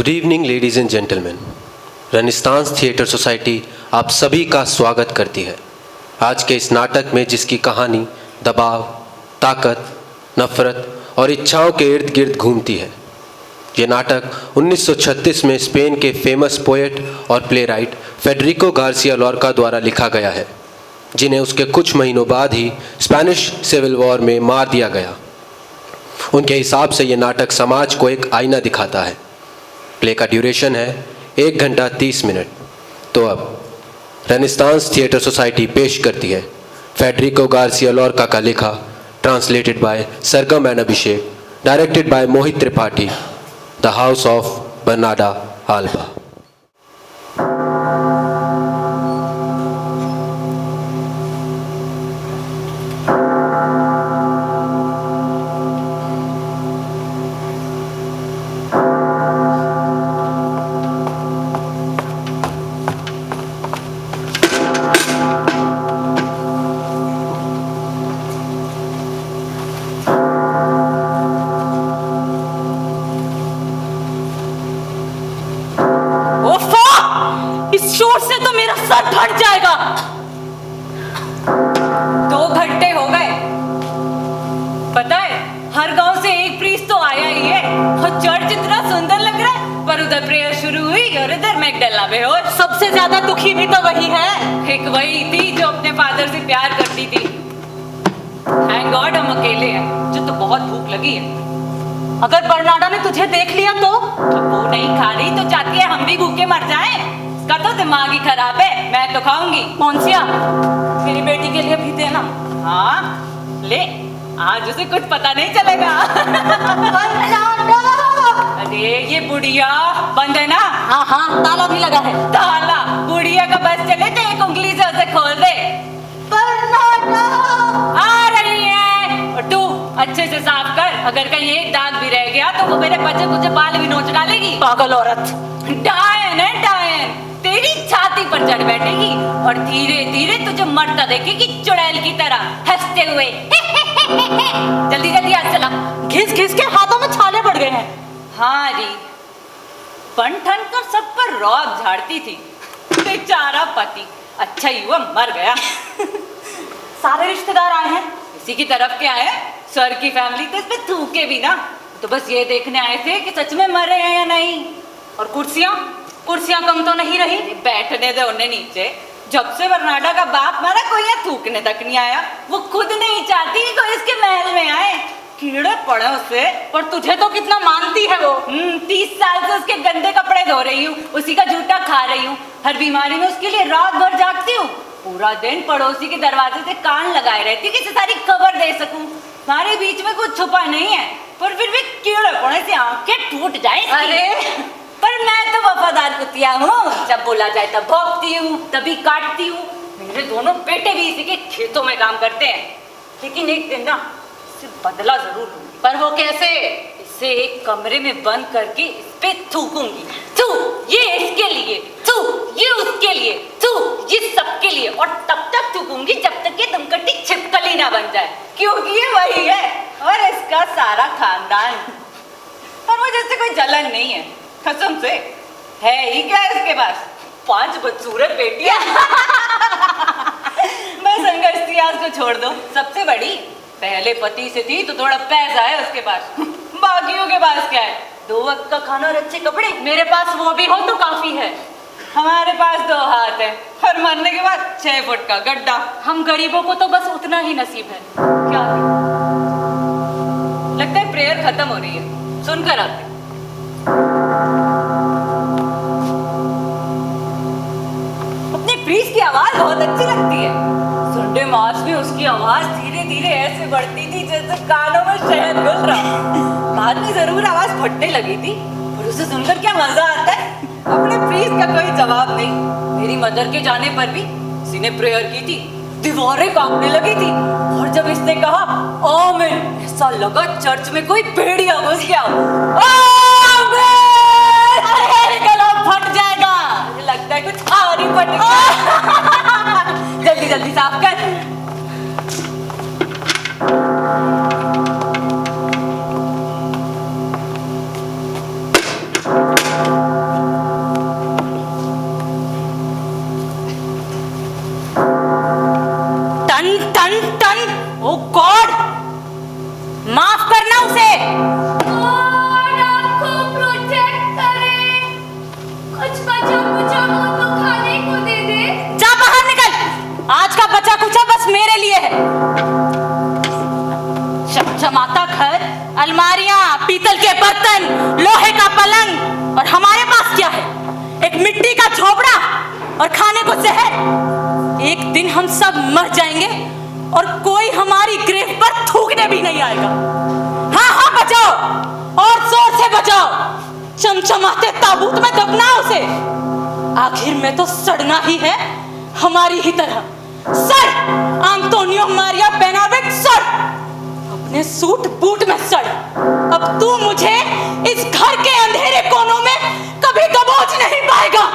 Good evening ladies and gentleman. Renaissance theatre society आप सभी का स्वागत करती है। आज के इस नाटक में जिसकी कहानी दबाव, ताकत, नफरत और इच्छाओं के इर्द गिर्द घूमती है। ये नाटक 1936 में स्पेन के फेमस पोएट और प्लेराइट फेडरिको गार्सिया लोरका द्वारा लिखा गया है, जिन्हें उसके कुछ महीनों बाद ही स्पेनिश सिविल वॉर में मार दिया गया। उनके हिसाब से ये नाटक समाज को एक आईना दिखाता है। प्ले का ड्यूरेशन है 1 घंटा 30 मिनट। तो अब रेनेसांस थिएटर सोसाइटी पेश करती है फेडरिको गार्सिया लोरका का लिखा, translated by Sargam and Abhishek, directed by Mohit Tripathi, the house of Bernarda Alba. शोर से तो मेरा सर फट जाएगा। 2 घंटे हो गए। पता है, हर गांव से एक प्रीस्ट तो आया ही है और चर्च इतना सुंदर लग रहा है, पर उधर प्रेयर शुरू हुई और इधर मैगडला बेहोश। सबसे ज्यादा दुखी भी तो वही है। एक वही थी जो अपने फादर से प्यार करती थी। थैंक गॉड हम अकेले हैं। जो तो बहुत भूख लगी है। अगर बर्नाडा ने तुझे देख लिया तो वो नहीं खा रही तो चाहती है हम भी भूखे मर जाएं। का तो दिमाग ही खराब है। मैं तो खाऊंगी। कौन-सी? मेरी बेटी के लिए भी देना। हाँ ले, आज उसे कुछ पता नहीं चलेगा। अरे ये बुढ़िया बंद है ना? हाँ हाँ, ताला भी लगा है। ताला बुढ़िया का बस चले तो एक उंगली से उसे खोल दे। आ रही है। और तू अच्छे से साफ कर। अगर कहीं एक दाग भी रह गया तो वो मेरे बच्चे कुछ बाल भी नोच डालेगी। पागल औरत। डायन है डायन। तेरी छाती पर चढ़ बैठेगी और धीरे धीरे तुझे मरता देखेगी चुड़ैल की तरह हंसते हुए। जल्दी जल्दी हाथ चला। घिस घिस के हाथों में छाले पड़ गए हैं। हाँ री, बन ठन कर सब पर रौब झाड़ती थी। बेचारा पति अच्छा ही हुआ मर गया। सारे रिश्तेदार आए हैं। इसी की तरफ के आए हैं। सर की फैमिली तो इसमें थूके भी ना, तो बस ये देखने आए थे कि सच में मरे हैं या नहीं। और कुर्सियां कम तो नहीं रही। बैठने दे उन्हें नीचे। जब से बर्नाडा का बाप मारा कोई यहाँ थूकने तक नहीं आया। वो खुद नहीं चाहती कि कोई इसके महल में आए। कीड़े पड़े उसे। पर तुझे तो कितना मानती है वो। 30 साल से उसके गंदे कपड़े धो रही हूँ, उसी का जूता खा रही हूँ, हर बीमारी में उसके लिए रात भर जागती हूँ। पूरा दिन पड़ोसी के दरवाजे से कान लगाए रहती हूँ कि सारी खबर दे सकूं। हमारे बीच में कुछ छुपा नहीं है, पर फिर भी कीड़े पड़े से आंखें टूट जाए। अरे पर मैं तो वफादार कुतिया हूँ। जब बोला जाए तब भौंकती हूँ, तभी काटती हूँ। मेरे दोनों बेटे भी इसी के खेतों में काम करते हैं। लेकिन एक दिन ना इसे बदला जरूर लूंगी। पर वो कैसे? इसे एक कमरे में बंद करके इस पे थूकूंगी। थू ये इसके लिए, थू ये उसके लिए, थू ये सबके लिए। और तब तक थूकूंगी जब तक ये दमकटी छिपकली ना बन जाए, क्योंकि ये वही है और इसका सारा खानदान। और वो जैसे कोई जलन नहीं है, कसम से। है ही क्या इसके पास? 5 बदसूरत बेटियां। मैं संघर्ष को छोड़ दो, सबसे बड़ी पहले पति से थी तो थोड़ा पैसा है उसके पास। बाकियों के पास क्या है? 2 वक्त का खाना और अच्छे कपड़े। मेरे पास वो भी हो तो काफी है। हमारे पास 2 हाथ है और मरने के बाद 6 फुट का गड्ढा। हम गरीबों को तो बस उतना ही नसीब है। क्या लगता है प्रेयर खत्म हो रही है, सुनकर आते। अपने प्रीस्ट की आवाज बहुत अच्छी लगती है। संडे मास में उसकी आवाज धीरे धीरे ऐसे बढ़ती थी जैसे कानों में शहद घुल रहा। बाद में जरूर आवाज फटने लगी थी, पर उसे सुनकर क्या मजा आता है। अपने प्रीस्ट का कोई जवाब नहीं। मेरी मदर के जाने पर भी किसी ने प्रेयर की थी, दीवारें कांपने लगी थी। और जब इसने कहा आमीन, ऐसा लगा चर्च में कोई भेड़िया घुस गया। अरे गला फट जाएगा। मुझे लगता है कुछ और ही फट गया। जल्दी जल्दी साफ कर। ओ गॉड, माफ करना उसे। गॉड आपको प्रोटेक्ट करे, कुछ बचा कुचा हो तो खाने को दे दे। जा बाहर निकल, आज का बचा कुचा बस मेरे लिए है। चमचमाता घर, अलमारियां, पीतल के बर्तन, लोहे का पलंग, और हमारे पास क्या है? एक मिट्टी का झोपड़ा और खाने को जहर। एक दिन हम सब मर जाएंगे और कोई हमारी ग्रेव पर थूकने भी नहीं आएगा। हाँ हाँ बचाओ, और जोर से बचाओ। चमचमाते ताबूत में दफनाओ उसे। आखिर में तो सड़ना ही है, हमारी ही तरह। सड़, एंटोनियो मारिया बेनाविट, सड़ अपने सूट बूट में सड़। अब तू मुझे इस घर के अंधेरे कोनों में कभी दबोच नहीं पाएगा।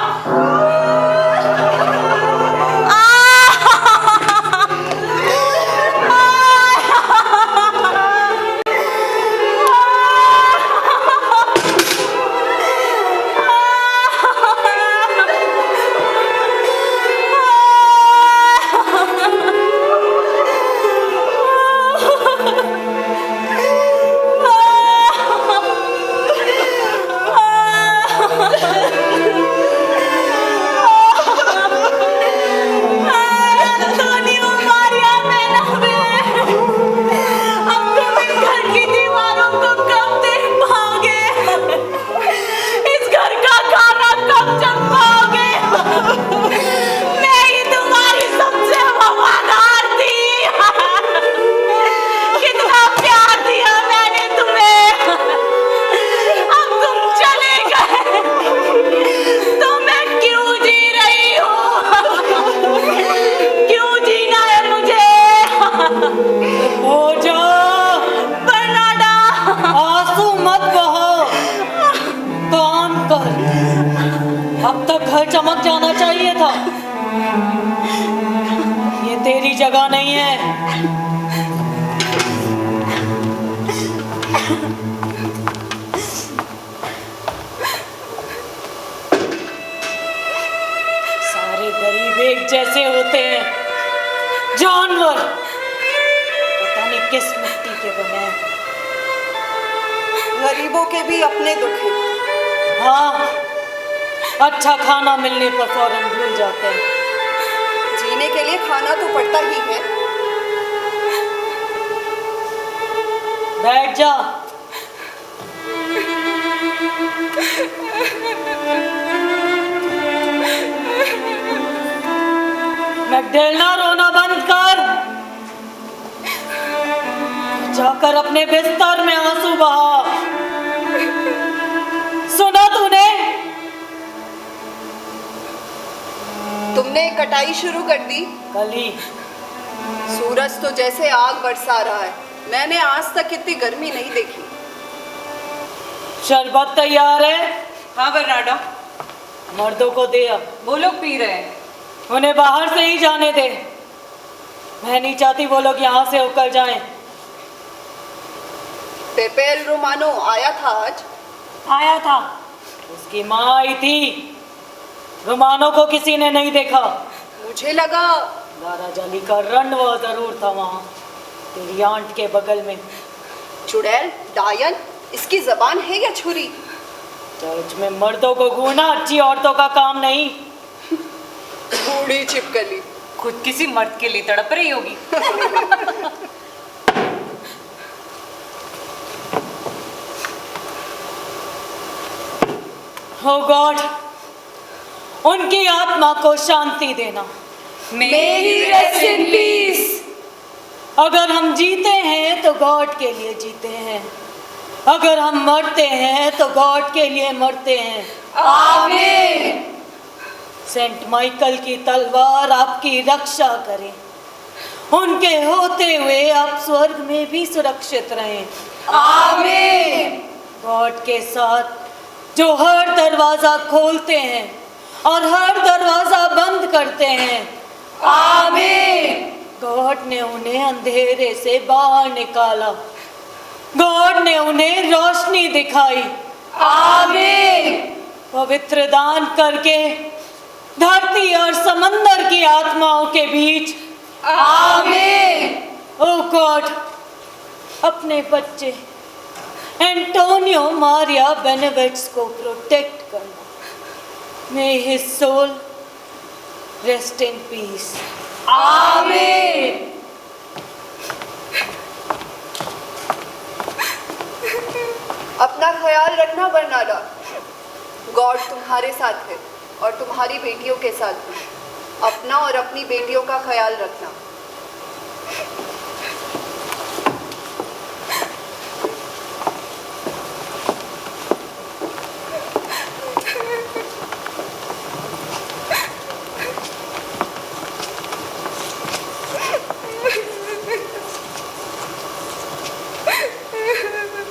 अब तक घर चमक जाना चाहिए था। ये तेरी जगह नहीं है। सारे गरीब एक जैसे होते हैं, जानवर पता नहीं किस मिट्टी के बने हैं। गरीबों के भी अपने दुख हैं। हाँ, अच्छा खाना मिलने पर फौरन भूल जाते हैं। जीने के लिए खाना तो पड़ता ही है। बैठ जा। मैकडेलना, रोना बंद कर। जाकर अपने बिस्तर में आंसू बहा। सुना तूने? तुमने कटाई शुरू कर दी? कल ही। सूरज तो जैसे आग बरसा रहा है। मैंने आज तक इतनी गर्मी नहीं देखी। शरबत तैयार है? हाँ बर्नाडो, मर्दों को दे। अब वो लोग पी रहे हैं। उन्हें बाहर से ही जाने दे। मैं नहीं चाहती वो लोग यहाँ से होकर जाएं। पेपेल रोमानो आया था आज? आया था, उसकी माँ आई थी। रोमानो को किसी ने नहीं देखा। मुझे लगा दारा जाली का रंडवा जरूर था वहाँ, तेरी आंट के बगल में। चुड़ैल, डायन, इसकी जबान है या छुरी? चर्च में मर्दों को घूरना अच्छी औरतों का काम नहीं। बूढ़ी छिपकली खुद किसी मर्द के लिए तड़प रही होगी। ओ गॉड, उनकी आत्मा को शांति देना। May he rest in peace. अगर हम जीते हैं तो गॉड के लिए जीते हैं, अगर हम मरते हैं तो गॉड के लिए मरते हैं। आमीन। सेंट माइकल की तलवार आपकी रक्षा करे। उनके होते हुए आप स्वर्ग में भी सुरक्षित रहें। आमीन। गॉड के साथ जो हर दरवाजा खोलते हैं और हर दरवाजा बंद करते हैं। आमीन। गॉड ने उन्हें अंधेरे से बाहर निकाला। गॉड ने उन्हें रोशनी दिखाई। आमीन। पवित्र दान करके धरती और समंदर की आत्माओं के बीच आमीन। ओ गॉड, अपने बच्चे एंटोनियो मारिया बेनेविट्स को प्रोटेक्ट करना। May his soul rest in peace. आमीन। अपना ख्याल रखना बर्नार्डा, गॉड तुम्हारे साथ है और तुम्हारी बेटियों के साथ भी। अपना और अपनी बेटियों का ख्याल रखना।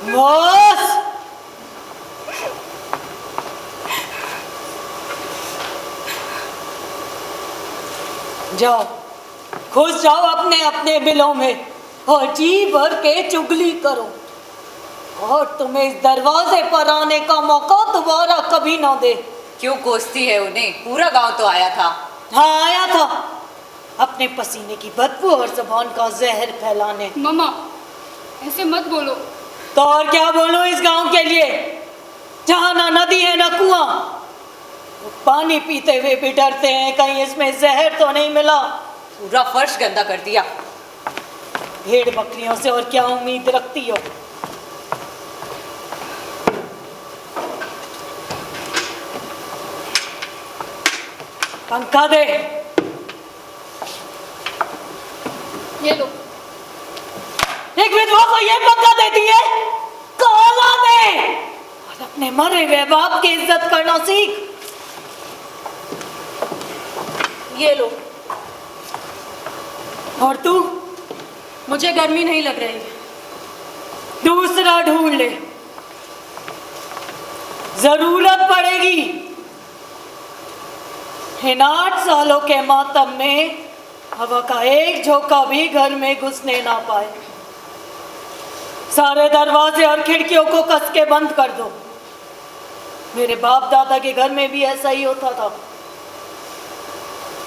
बॉस, जाओ, घुस जाओ अपने अपने बिलों में और जी भर के चुगली करो, और तुम्हें इस दरवाजे पर आने का मौका दोबारा कभी ना दे। क्यों कोसती है उन्हें? पूरा गांव तो आया था। हाँ, आया था, अपने पसीने की बदबू और जुबान का जहर फैलाने। मम्मा, ऐसे मत बोलो। तो और क्या बोलूं इस गांव के लिए, जहां ना नदी है ना कुआं। पानी पीते हुए भी डरते हैं कहीं इसमें जहर तो नहीं मिला। पूरा फर्श गंदा कर दिया। भेड़ बकरियों से और क्या उम्मीद रखती हो? पंखा दे। ये लो। एक विधवा को ये पंखा देती है? काला दे और अपने मरे हुए बाप की इज्जत करना सीख। ये लो। और तू? मुझे गर्मी नहीं लग रही। दूसरा ढूंढ ले, जरूरत पड़ेगी। इन 8 सालों के मातम में हवा का एक झोंका भी घर में घुसने ना पाए। सारे दरवाजे और खिड़कियों को कस के बंद कर दो। मेरे बाप दादा के घर में भी ऐसा ही होता था।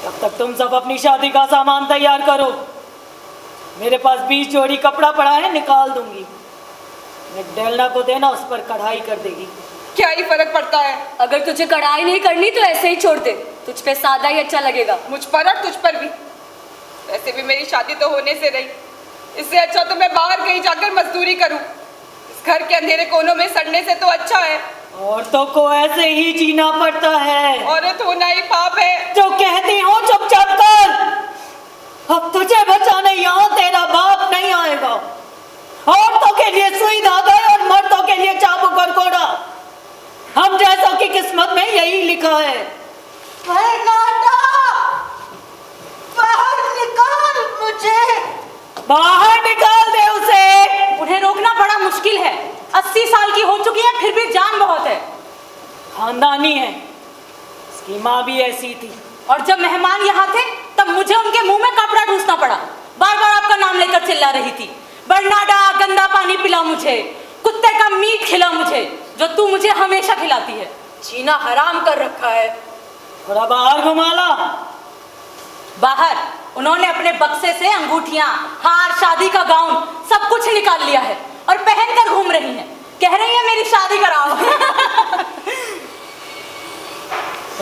तब तक तुम सब अपनी शादी का सामान तैयार करो। मेरे पास 20 जोड़ी कपड़ा पड़ा है, निकाल दूंगी। मैगडेलना को देना, उस पर कढ़ाई कर देगी। क्या ही फर्क पड़ता है? अगर तुझे कढ़ाई नहीं करनी तो ऐसे ही छोड़ दे, तुझ पे सादा ही अच्छा लगेगा। मुझ पर और तुझ पर भी। वैसे भी मेरी शादी तो होने से रही, इससे अच्छा तो मैं बाहर कहीं जाकर मजदूरी करूं। इस घर के अंधेरे कोनों में सड़ने से तो अच्छा है। औरतों को ऐसे ही जीना पड़ता है। औरत होना ही पाप है। जो कहती हूँ चुपचाप कर। अब तुझे बचाने यहाँ तेरा बाप नहीं आएगा। औरतों के लिए सुई धागा और मर्दों के लिए चाबुक और कोड़ा। हम जैसों की किस्मत में यही लिखा है। बाहर निकाल मुझे, बाहर निकाल दे उसे। उन्हें रोकना बड़ा मुश्किल है। 80 साल की हो चुकी है, फिर भी जान बहुत है। खानदानी है, इसकी माँ भी ऐसी थी। और जब मेहमान यहाँ थे तब मुझे उनके मुंह में कपड़ा ठूसना पड़ा। बार बार आपका नाम लेकर चिल्ला रही थी, बर्नार्डा गंदा पानी पिला मुझे, कुत्ते का मीट खिला मुझे, जो तू मुझे हमेशा खिलाती है। जीना हराम कर रखा है। थोड़ा बाहर घुमा ला। बाहर उन्होंने अपने बक्से से अंगूठियां, हार, शादी का गाउन सब कुछ निकाल लिया है और पहनकर घूम रही हैं। कह रही है मेरी शादी कराओ।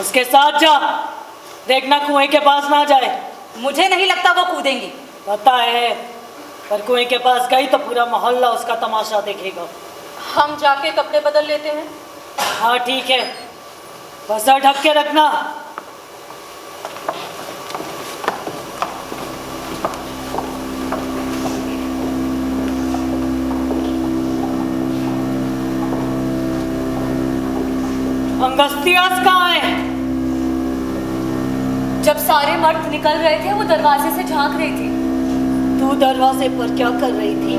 उसके साथ जा, देखना कुएं के पास ना जाए। मुझे नहीं लगता वो कूदेंगी। पता है, पर कुएं के पास गई तो पूरा मोहल्ला उसका तमाशा देखेगा। हम जाके कपड़े बदल लेते हैं। हाँ ठीक है, बस ढक के रखना। अंगस्तियास कहाँ है? जब सारे मर्द निकल रहे थे वो दरवाजे से झांक रही थी। तू दरवाजे पर क्या कर रही थी?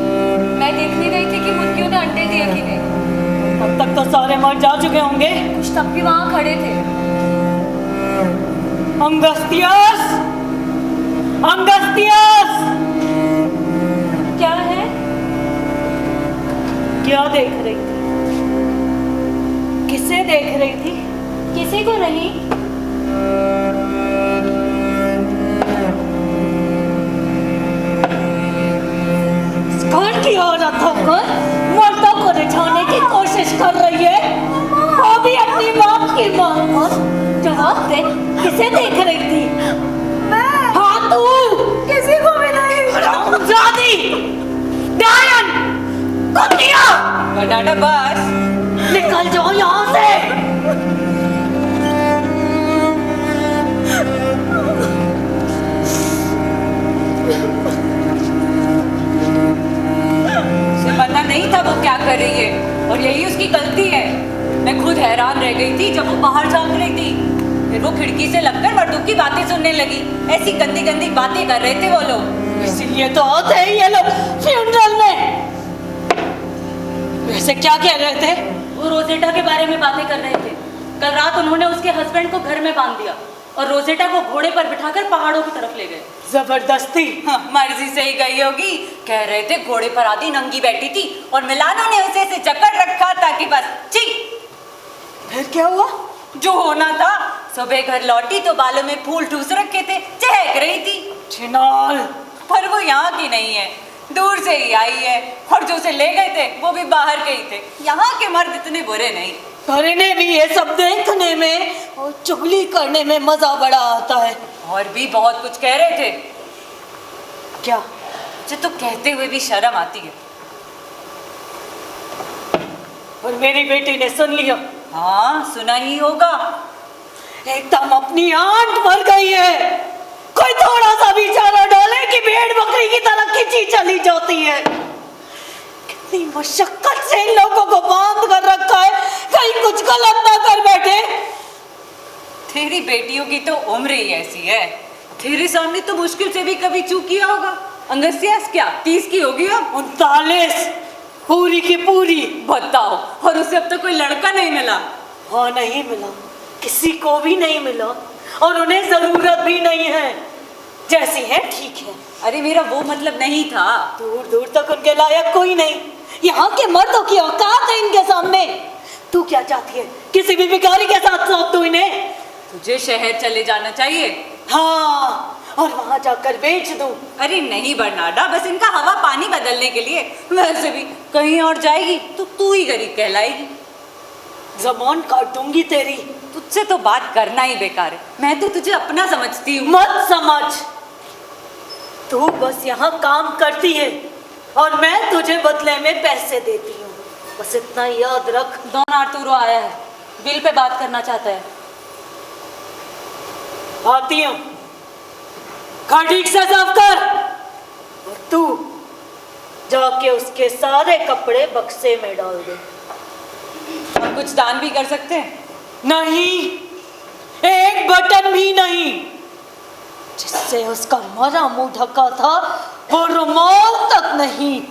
मैं देखने गई थी कि मुर्गियों ने अंडे दिए कि नहीं। अब तक तो सारे मर्द जा चुके होंगे। कुछ तब भी वहां खड़े थे। अंगस्तियास! अंगस्तियास! क्या है? क्या देख रही थी? किसे देख रही थी? किसी को नहीं। किसे देख रही थी? मैं हाँ तू। किसी को भी नहीं। हरामजादी, डायन, कुत्तिया, बटाटा बस। निकल जाओ यहाँ से। उसे पता नहीं था वो क्या कर रही है और यही उसकी गलती है। मैं खुद हैरान रह गई थी जब वो बाहर झांक रही थी, फिर वो खिड़की से लगकर मर्दों की बातें सुनने लगी। ऐसी गंदी गंदी बातें कर रहे थे वो लोग। इसीलिए तो आते हैं ये लोग फ्यूनरल में। वैसे क्या कह रहे थे? वो रोजेटा के बारे में बातें कर रहे थे। कल रात उन्होंने उसके हस्बैंड को घर में बांध दिया और रोजेटा को घोड़े पर बिठाकर पहाड़ों की तरफ ले गए। जबरदस्ती। हाँ, मर्जी से ही गई होगी। कह रहे थे घोड़े पर आधी नंगी बैठी थी और मिलानो ने उसे ऐसे जकड़ रखा था कि बस ठीक। फिर क्या हुआ? जो होना था। सुबह घर लौटी तो बालों में फूल ठूस रखे थे, चहक रही थी। छिनाल। पर वो यहाँ की नहीं है, दूर से ही आई है। और जो उसे ले गए थे वो भी बाहर के ही थे। यहाँ के मर्द इतने बुरे नहीं। करने भी ये सब देखने में और चुगली करने में मजा बड़ा आता है। और भी बहुत कुछ कह रहे थे। क्या? मुझे तो कहते हुए भी शर्म आती है। और मेरी बेटी ने सुन लिया? हाँ, सुना ही होगा। एकदम अपनी आंट मर गई है। कोई थोड़ा सा भी चारा डाले कि भेड़ बकरी की तरह खींची चली जाती है। कितनी मशक्कत से इन लोगों को बांध कर रखा है, कहीं कुछ गलत ना कर बैठे। तेरी बेटियों की तो उम्र ही ऐसी है। तेरे सामने तो मुश्किल से भी कभी चूक किया होगा। अंगस्यास क्या 30 की होगी अब? 39 पूरी की पूरी। बताओ, और उसे अब तक कोई लड़का नहीं मिला? हाँ, नहीं मिला, किसी को भी नहीं मिला और उन्हें जरूरत भी नहीं है। जैसी है ठीक है। अरे मेरा वो मतलब नहीं था। दूर दूर तक उनके लायक कोई नहीं। यहाँ के मर्दों की औकात है इनके सामने। तू क्या चाहती है? किसी भी भिखारी के साथ सौंप दूं इन्हें? तुझे शहर चले जाना चाहिए। हाँ, और वहां जाकर बेच दूं। अरे नहीं बर्नाडा, बस इनका हवा पानी बदलने के लिए। वैसे भी कहीं और जाएगी तो तू ही गरीब कहलाएगी। ज़बान काट दूंगी तेरी। तुझसे तो बात करना ही बेकार है। मैं तो तुझे अपना समझती हूँ। मत समझ। तू बस यहाँ काम करती है और मैं तुझे बदले में पैसे देती हूँ, बस इतना याद रख। डॉन आर्तुरो आया है, बिल पे बात करना चाहता है। आती हूँ, ठीक से साफ कर। और तू जाके उसके सारे कपड़े बक्से में डाल दे। हम कुछ दान भी कर सकते हैं? नहीं, एक बटन भी नहीं। जिससे उसका मरा मुंह ढका था वो रुमाल तक नहीं।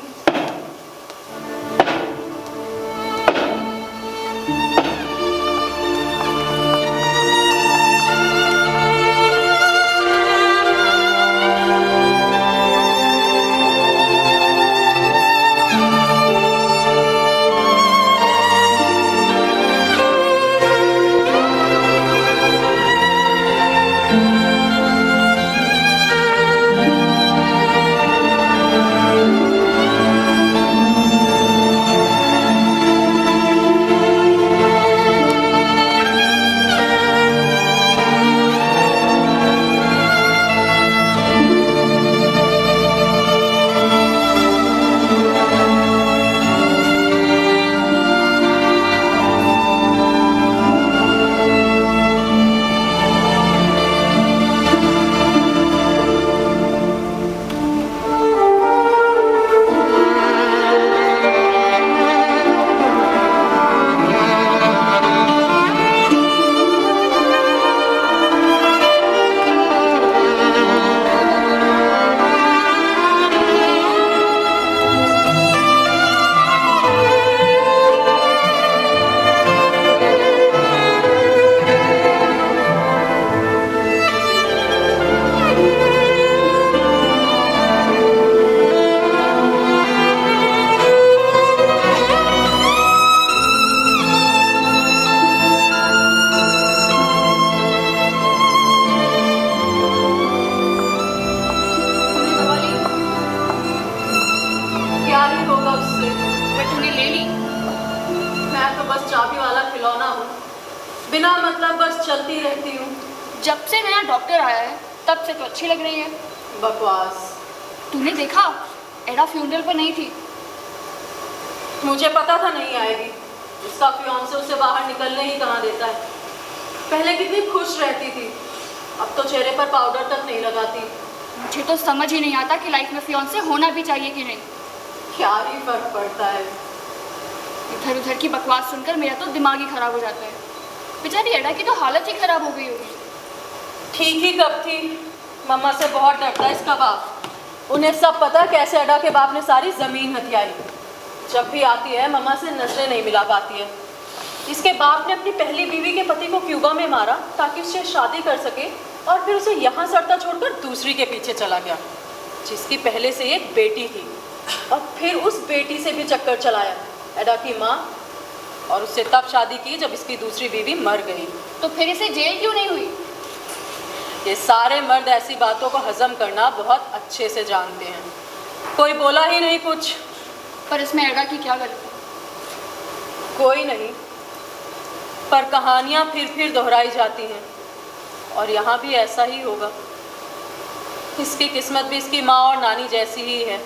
बिना मतलब बस चलती रहती हूँ, जब से नया डॉक्टर आया है तब से तो अच्छी लग रही है। बकवास। तूने देखा एडा फ्यूनरल पर नहीं थी। मुझे पता था नहीं आएगी। उसका फियांसे उसे बाहर निकलने ही कहाँ देता है। पहले कितनी खुश रहती थी, अब तो चेहरे पर पाउडर तक नहीं लगाती। मुझे तो समझ ही नहीं आता कि लाइफ में फियांसे होना भी चाहिए कि नहीं। क्या ही फर्क पड़ता है। इधर उधर की बकवास सुनकर मेरा तो दिमाग ही खराब हो जाता है। बेचारी एडा की तो हालत ही खराब हो गई होगी। ठीक ही कब थी। मम्मा से बहुत डरता है इसका बाप। उन्हें सब पता कैसे एडा के बाप ने सारी जमीन हथियाई। जब भी आती है मम्मा से नजरें नहीं मिला पाती है। इसके बाप ने अपनी पहली बीवी के पति को क्यूबा में मारा ताकि उससे शादी कर सके, और फिर उसे यहाँ सड़ता छोड़कर दूसरी के पीछे चला गया, जिसकी पहले से एक बेटी थी। और फिर उस बेटी से भी चक्कर चलाया एडा की माँ, और उससे तब शादी की जब इसकी दूसरी बीवी मर गई। तो फिर इसे जेल क्यों नहीं हुई? ये सारे मर्द ऐसी बातों को हजम करना बहुत अच्छे से जानते हैं। कोई बोला ही नहीं कुछ। पर इसमें एडा की क्या गलती? कोई नहीं, पर कहानियाँ फिर दोहराई जाती हैं, और यहाँ भी ऐसा ही होगा। इसकी किस्मत भी इसकी माँ और नानी जैसी ही है,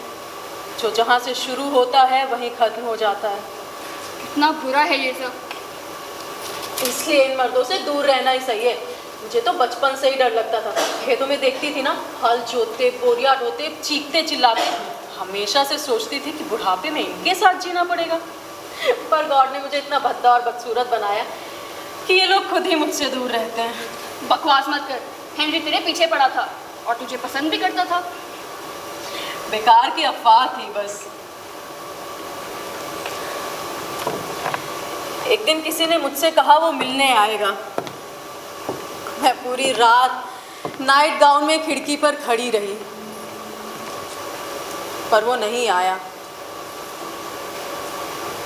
जो जहाँ से शुरू होता है वहीं खत्म हो जाता है। कितना बुरा है ये सब। इसलिए इन मर्दों से दूर रहना ही सही है। मुझे तो बचपन से ही डर लगता था। खेतों में देखती थी ना, हल जोतते, बोरियां ढोते, चीखते चिल्लाते, हमेशा से सोचती थी कि बुढ़ापे में इनके साथ जीना पड़ेगा। पर गॉड ने मुझे इतना भद्दा और बदसूरत बनाया कि ये लोग खुद ही मुझसे दूर रहते हैं। बकवास मत कर। हेनरी तेरे पीछे पड़ा था और तुझे पसंद भी करता था। बेकार की अफवाह थी बस। एक दिन किसी ने मुझसे कहा वो मिलने आएगा। मैं पूरी रात नाइट गाउन में खिड़की पर खड़ी रही, पर वो नहीं आया।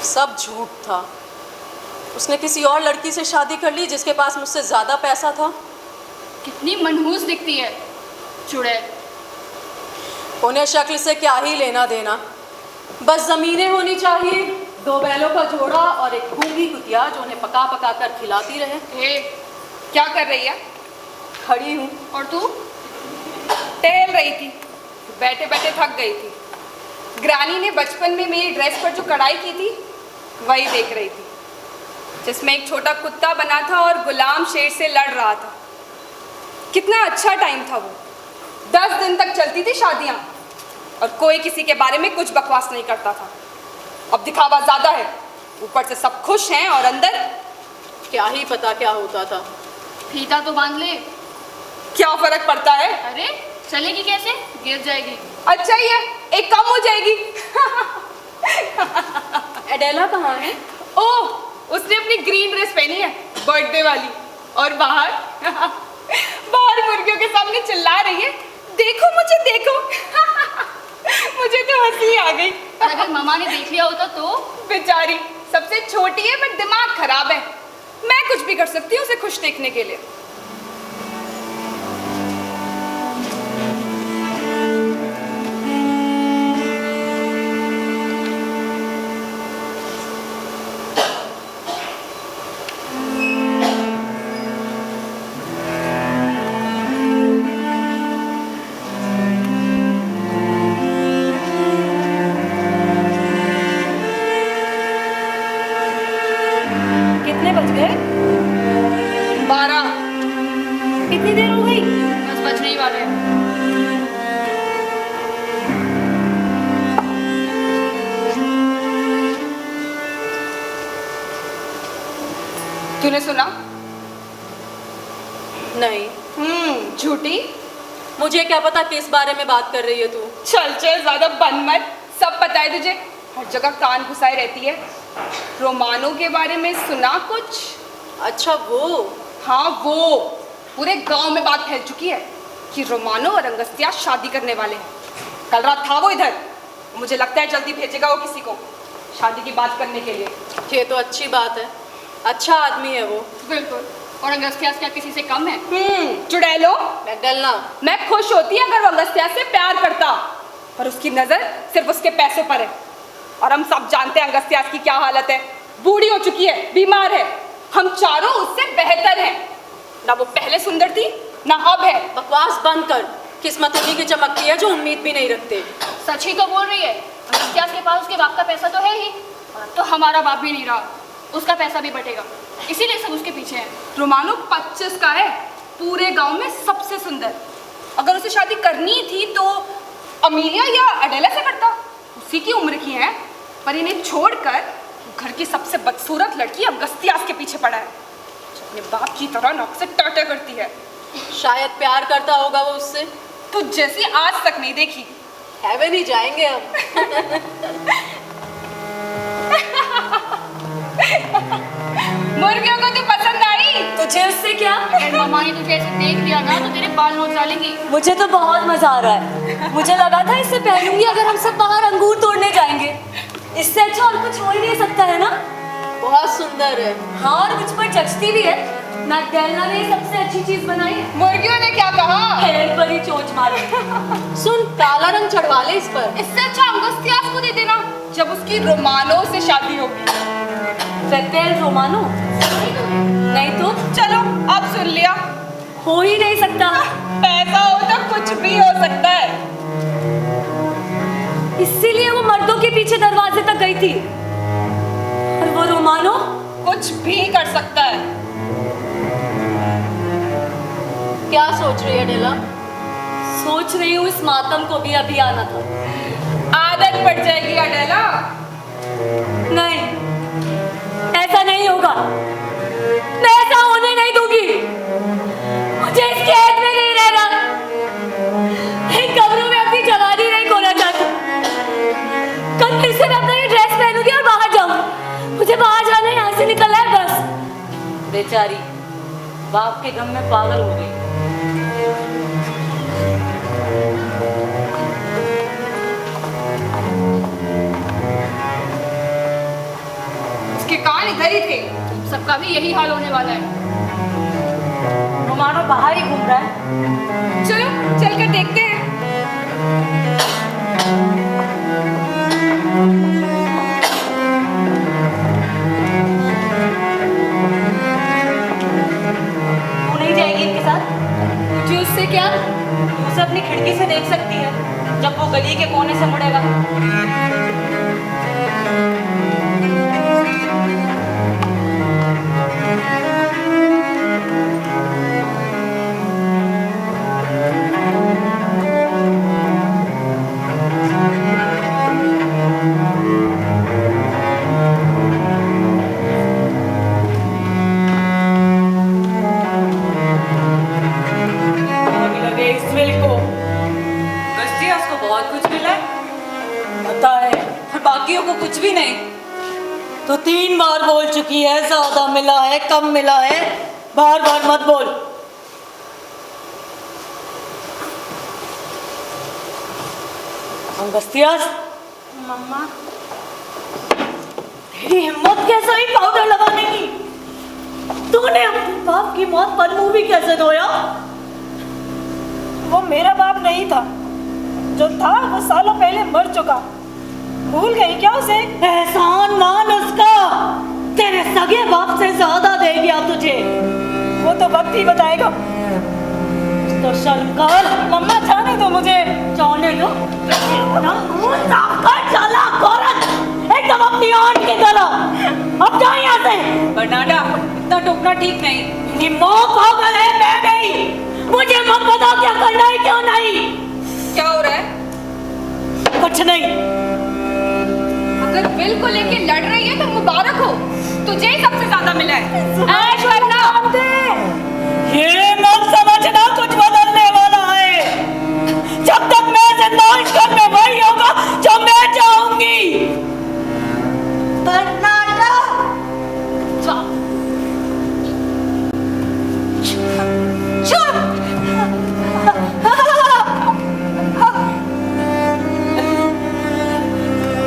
सब झूठ था। उसने किसी और लड़की से शादी कर ली जिसके पास मुझसे ज़्यादा पैसा था। कितनी मनहूस दिखती है चुड़ैल। उन्हें शक्ल से क्या ही लेना देना, बस ज़मीनें होनी चाहिए, 2 बैलों का जोड़ा और एक गूंगी कुतिया जो उन्हें पका पका कर खिलाती रहे। क्या कर रही है? खड़ी हूँ। और तू? टहल रही थी, बैठे बैठे थक गई थी। ग्रानी ने बचपन में मेरी ड्रेस पर जो कढ़ाई की थी वही देख रही थी, जिसमें एक छोटा कुत्ता बना था और गुलाम शेर से लड़ रहा था। कितना अच्छा टाइम था वो। 10 दिन तक चलती थी शादियाँ, और कोई किसी के बारे में कुछ बकवास नहीं करता था। अब दिखावा ज़्यादा है, ऊपर से सब खुश हैं और अंदर क्या ही पता क्या होता था। फीता तो बांध ले। क्या फर्क पड़ता है? अरे चलेगी कैसे? गिर जाएगी। अच्छा ही है, एक कम हो जाएगी। एडेला कहाँ है? ओह, उसने अपनी ग्रीन ड्रेस पहनी है, बर्थडे वाली, और बाहर बाहर मुर्गियों के सामने चिल्ला रही है, देखो मुझे देखो। मुझे तो हंसी आ गई। अगर मामा ने देख लिया होता तो? बेचारी सबसे छोटी है बट दिमाग खराब है। मैं कुछ भी कर सकती हूँ उसे खुश देखने के लिए। कितने बज गए? 12। कितनी देर हो गई? बस बचने ही वाले हैं। तूने सुना? नहीं। झूठी। मुझे क्या पता किस बारे में बात कर रही है तू। चल चल, ज्यादा बन मत। सब पता है तुझे, हर जगह कान घुसाई रहती है। रोमानो के बारे में सुना कुछ? अच्छा वो? हाँ वो। पूरे गांव में बात फैल चुकी है कि रोमानो और अंगस्त्या शादी करने वाले हैं। कल रात था वो इधर। मुझे लगता है जल्दी भेजेगा वो किसी को शादी की बात करने के लिए। ये तो अच्छी बात है, अच्छा आदमी है वो। बिल्कुल। और अंगस्त्या क्या किसी से कम है? चुड़ैलो, मैं गलना। मैं खुश होती अगर वो अंगस्त्या से प्यार करता, पर उसकी नजर सिर्फ उसके पैसों पर है। और हम सब जानते हैं अंगस्त्या की क्या हालत है। बूढ़ी हो चुकी है, बीमार है। हम चारों उससे बेहतर हैं। ना वो पहले सुंदर थी ना अब है। बकवास बंद कर। किस्मत उन्हीं की चमकती है जो उम्मीद भी नहीं रखते। सच ही तो बोल रही है। अगस्त्यास के पास उसके बाप का पैसा तो है ही, तो हमारा बाप भी नहीं रहा, उसका पैसा भी बटेगा, इसीलिए सब उसके पीछे हैं। रोमानो 25 का है, पूरे गांव में सबसे सुंदर। अगर उसे शादी करनी थी तो अमीलिया या अडेला से करता, उसी की उम्र की है। पर इन्हें छोड़कर घर की सबसे बदसूरत लड़की अगस्त्यास के पीछे पड़ा है, जो अपने बाप की तरह नाक से टाटा करती है। शायद प्यार करता होगा वो उससे। तो जैसी आज तक नहीं देखी। हेवन ही जाएंगे हम। मुर्गियों को तो पसंद आई। तुझे उससे क्या? अगर मामा ने तुझे ऐसे देख लिया ना तो तेरे बाल नोच डालेंगी। मुझे तो बहुत मजा आ रहा है। मुझे लगा था इससे पहनूंगी अगर हम सब बाहर अंगूर तोड़ने जाएंगे। इससे अच्छा और कुछ हो ही नहीं सकता है ना। बहुत सुंदर है। हाँ, और मुझ पर जचती भी है। मैकडेलना ने सबसे अच्छी चीज बनाई है। मुर्गियों ने क्या कहा? पैर पर ही चोंच मारी। सुन, काला रंग चढ़वा ले इस पर। इससे अच्छा अगस्त्यास को दे देना जब उसकी रोमानो से शादी होगी। फेपेल रोमानो? नहीं तो? चलो, अब सुन लिया। हो ही नहीं सकता। पैसा हो तो कुछ भी हो सकता है। इसीलिए वो मर्दों के पीछे दरवाजे तक गई थी। और वो रोमानो कुछ भी कर सकता है। क्या सोच रही है डेला? सोच रही हूँ इस मातम को भी अभी आना था। आदत पड़ जाएगी अडेला। नहीं, ऐसा नहीं होगा। मैं ऐसा होने नहीं दूंगी। मुझे इस कैद में नहीं रहना। इन कब्रों में अपनी जवानी नहीं खोना चाहती। कल फिर से मैं अपना ये ड्रेस पहनूंगी और बाहर जाऊंगी। मुझे बाहर जाना है, यहाँ से निकलना है बस। बेचारी बाप के गम में पागल हो गई। उसके कान इधर ही थे। सबका भी यही हाल होने वाला है। रोमानो बाहर ही घूम रहा है। चलो चलकर देखते हैं। तू नहीं जाएगी इनके साथ? मुझे उससे क्या? उसे अपनी खिड़की से देख सकती है जब वो गली के कोने से मुड़ेगा। कुछ भी नहीं तो 3 बार बोल चुकी है। ज्यादा मिला है, कम मिला है, बार बार मत बोल। अगस्त्यास, मम्मा, तेरी हिम्मत कैसे हुई पाउडर लगाने की? तूने अपने बाप की मौत पर मुंह भी कैसे धोया? वो मेरा बाप नहीं था, जो था वो सालों पहले मर चुका। भूल गई क्या उसे? एहसान मान उसका। तेरे सगे बाप से ज्यादा दे गया तुझे। वो तो वक्त ही बताएगा। तो शर्म कर। मम्मा जाने दो मुझे। जाने दो? चालाक औरत, एकदम अपनी आंट की तरह। अब जा यहाँ से। बर्नाडा, इतना टोकना ठीक नहीं। मेरी मौत हो गई है, मैं नहीं। मुझे मत बता क्या करना है क्यों नहीं। क्या हो रहा है? कुछ नहीं। अगर बिल को लेके लड़ रही है तो मुबारक हो, तुझे ही सबसे ज्यादा मिला है। ऐश करना। ये मत समझना कुछ बदलने वाला है। जब तक मैं जिंदा इस घर में वही होगा जो मैं चाहूंगी। बर्नाडा,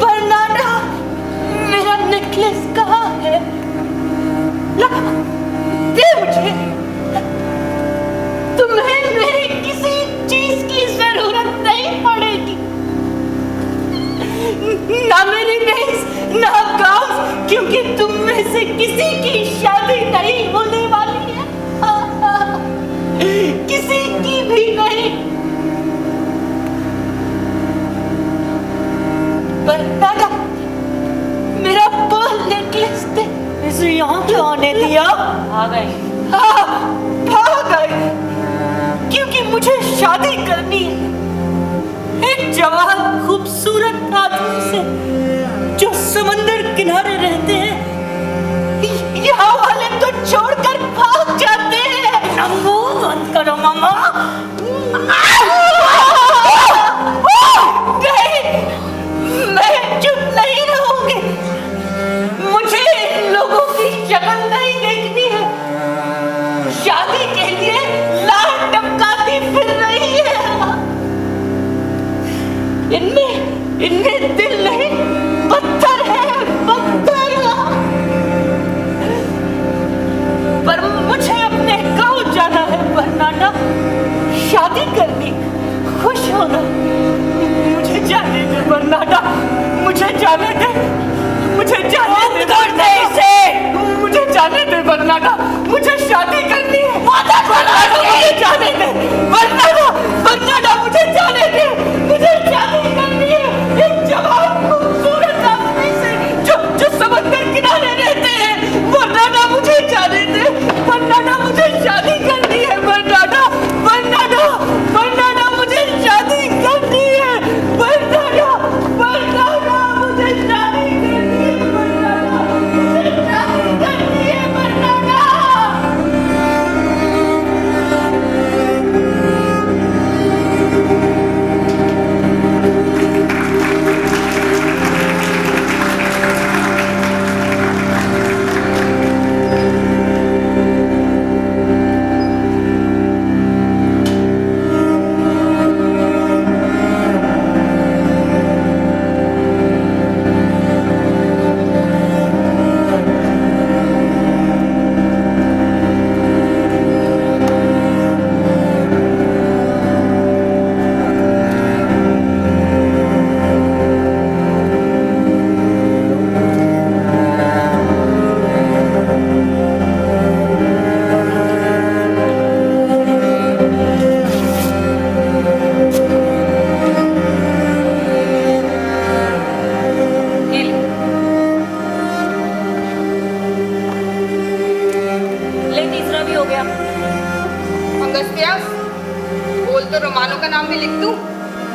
बर्नाडा, मेरा नेकलेस कहाँ है? दे मुझे। जाने दिया। आ गए। हाँ, भाग गई, क्योंकि मुझे शादी करनी है एक जवान खूबसूरत आदमी से जो समंदर किनारे रहते हैं। यहाँ वाले तो छोड़कर भाग जाते हैं। नंगू बंद करो मामा। नहीं, मैं चुप नहीं रहूंगी। मुझे इन लोगों की शक्ल नहीं देखनी है। शादी के लिए लाल टपकाती फिर रही है। इनमें दिल नहीं, पत्थर है, पत्थर। पर मुझे अपने गांव जाना है बरनाडा, शादी करनी, खुश होना। मुझे जाने दे बरनाडा, मुझे जाने दे, मुझे जाने दे बरनाडा, मुझे जाने दे बरनाडा, मुझे शादी करनी है। माता बरनाडा, मुझे जाने दे बरनाडा, बरनाडा मुझे जाने दे, मुझे शादी करनी है एक जवान खूबसूरत आदमी से जो समंदर किनारे रहते हैं। बरनाडा मुझे जाने दे, बरनाडा मुझे शादी करनी है। बरनाडा, बरनाडा, बरनाडा मुझे शादी करनी है। बरनाडा, बरनाडा मुझे शादी करनी है। बरनाडा मुझे शादी करनी है। बरनाडा।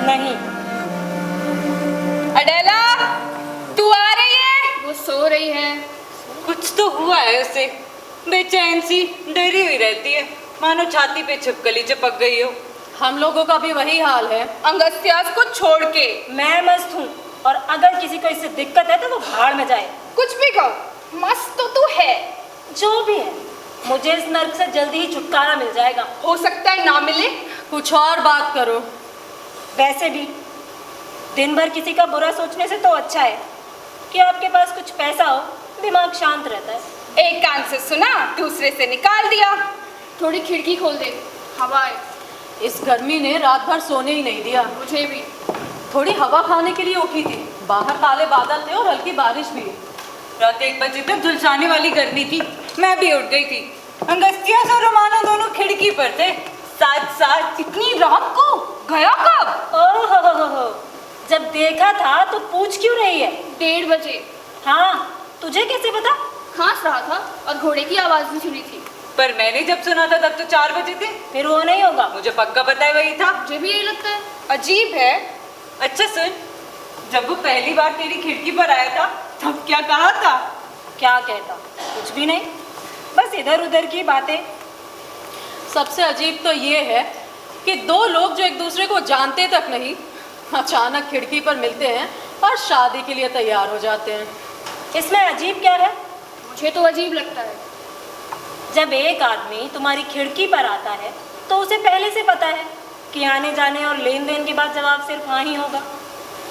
नहीं। अडेला, तू आ रही है? वो सो रही है। कुछ तो हुआ है उसे, बेचैन सी डरी हुई रहती है, मानो छाती पे छिपकली चिपक गई हो। हम लोगों का भी वही हाल है। अंगस्त्यास को छोड़ के। मैं मस्त हूँ, और अगर किसी को इससे दिक्कत है तो वो भाड़ में जाए। कुछ भी कहो, मस्त तो तू है। जो भी है, मुझे इस नर्क से जल्दी ही छुटकारा मिल जाएगा। हो सकता है ना मिले। कुछ और बात करो। वैसे भी दिन भर किसी का बुरा सोचने से तो अच्छा है कि आपके पास कुछ पैसा हो, दिमाग शांत रहता है। एक कान से सुना, दूसरे से निकाल दिया। थोड़ी खिड़की खोल दे, हवा आए। इस गर्मी ने रात भर सोने ही नहीं दिया। मुझे भी। थोड़ी हवा खाने के लिए उठी थी, बाहर काले बादल थे और हल्की बारिश भी। रात 1 बजे तक झुलसाने वाली गर्मी थी, मैं भी उठ गई थी। अंगस्त्यास और रोमाना दोनों खिड़की पर थे, साथ साथ। इतनी रात को गया कब? ओहो, जब देखा था तो पूछ क्यों रही है? 1:30 बजे। हाँ, तुझे कैसे पता? खांस रहा था और घोड़े की आवाज भी सुनी थी। पर मैंने जब सुना था तब तो 4 बजे थे। फिर वो नहीं होगा। मुझे पक्का पता है वही था। मुझे भी यही लगता है। अजीब है। अच्छा सुन, जब वो पहली बार तेरी खिड़की पर आया था तब क्या कहा था? क्या कहता? कुछ भी नहीं, बस इधर उधर की बातें। सबसे अजीब तो ये है कि 2 लोग जो एक दूसरे को जानते तक नहीं, अचानक खिड़की पर मिलते हैं और शादी के लिए तैयार हो जाते हैं। इसमें अजीब क्या है? मुझे तो अजीब लगता है। जब एक आदमी तुम्हारी खिड़की पर आता है तो उसे पहले से पता है कि आने जाने और लेन देन के बाद जवाब सिर्फ हाँ ही होगा,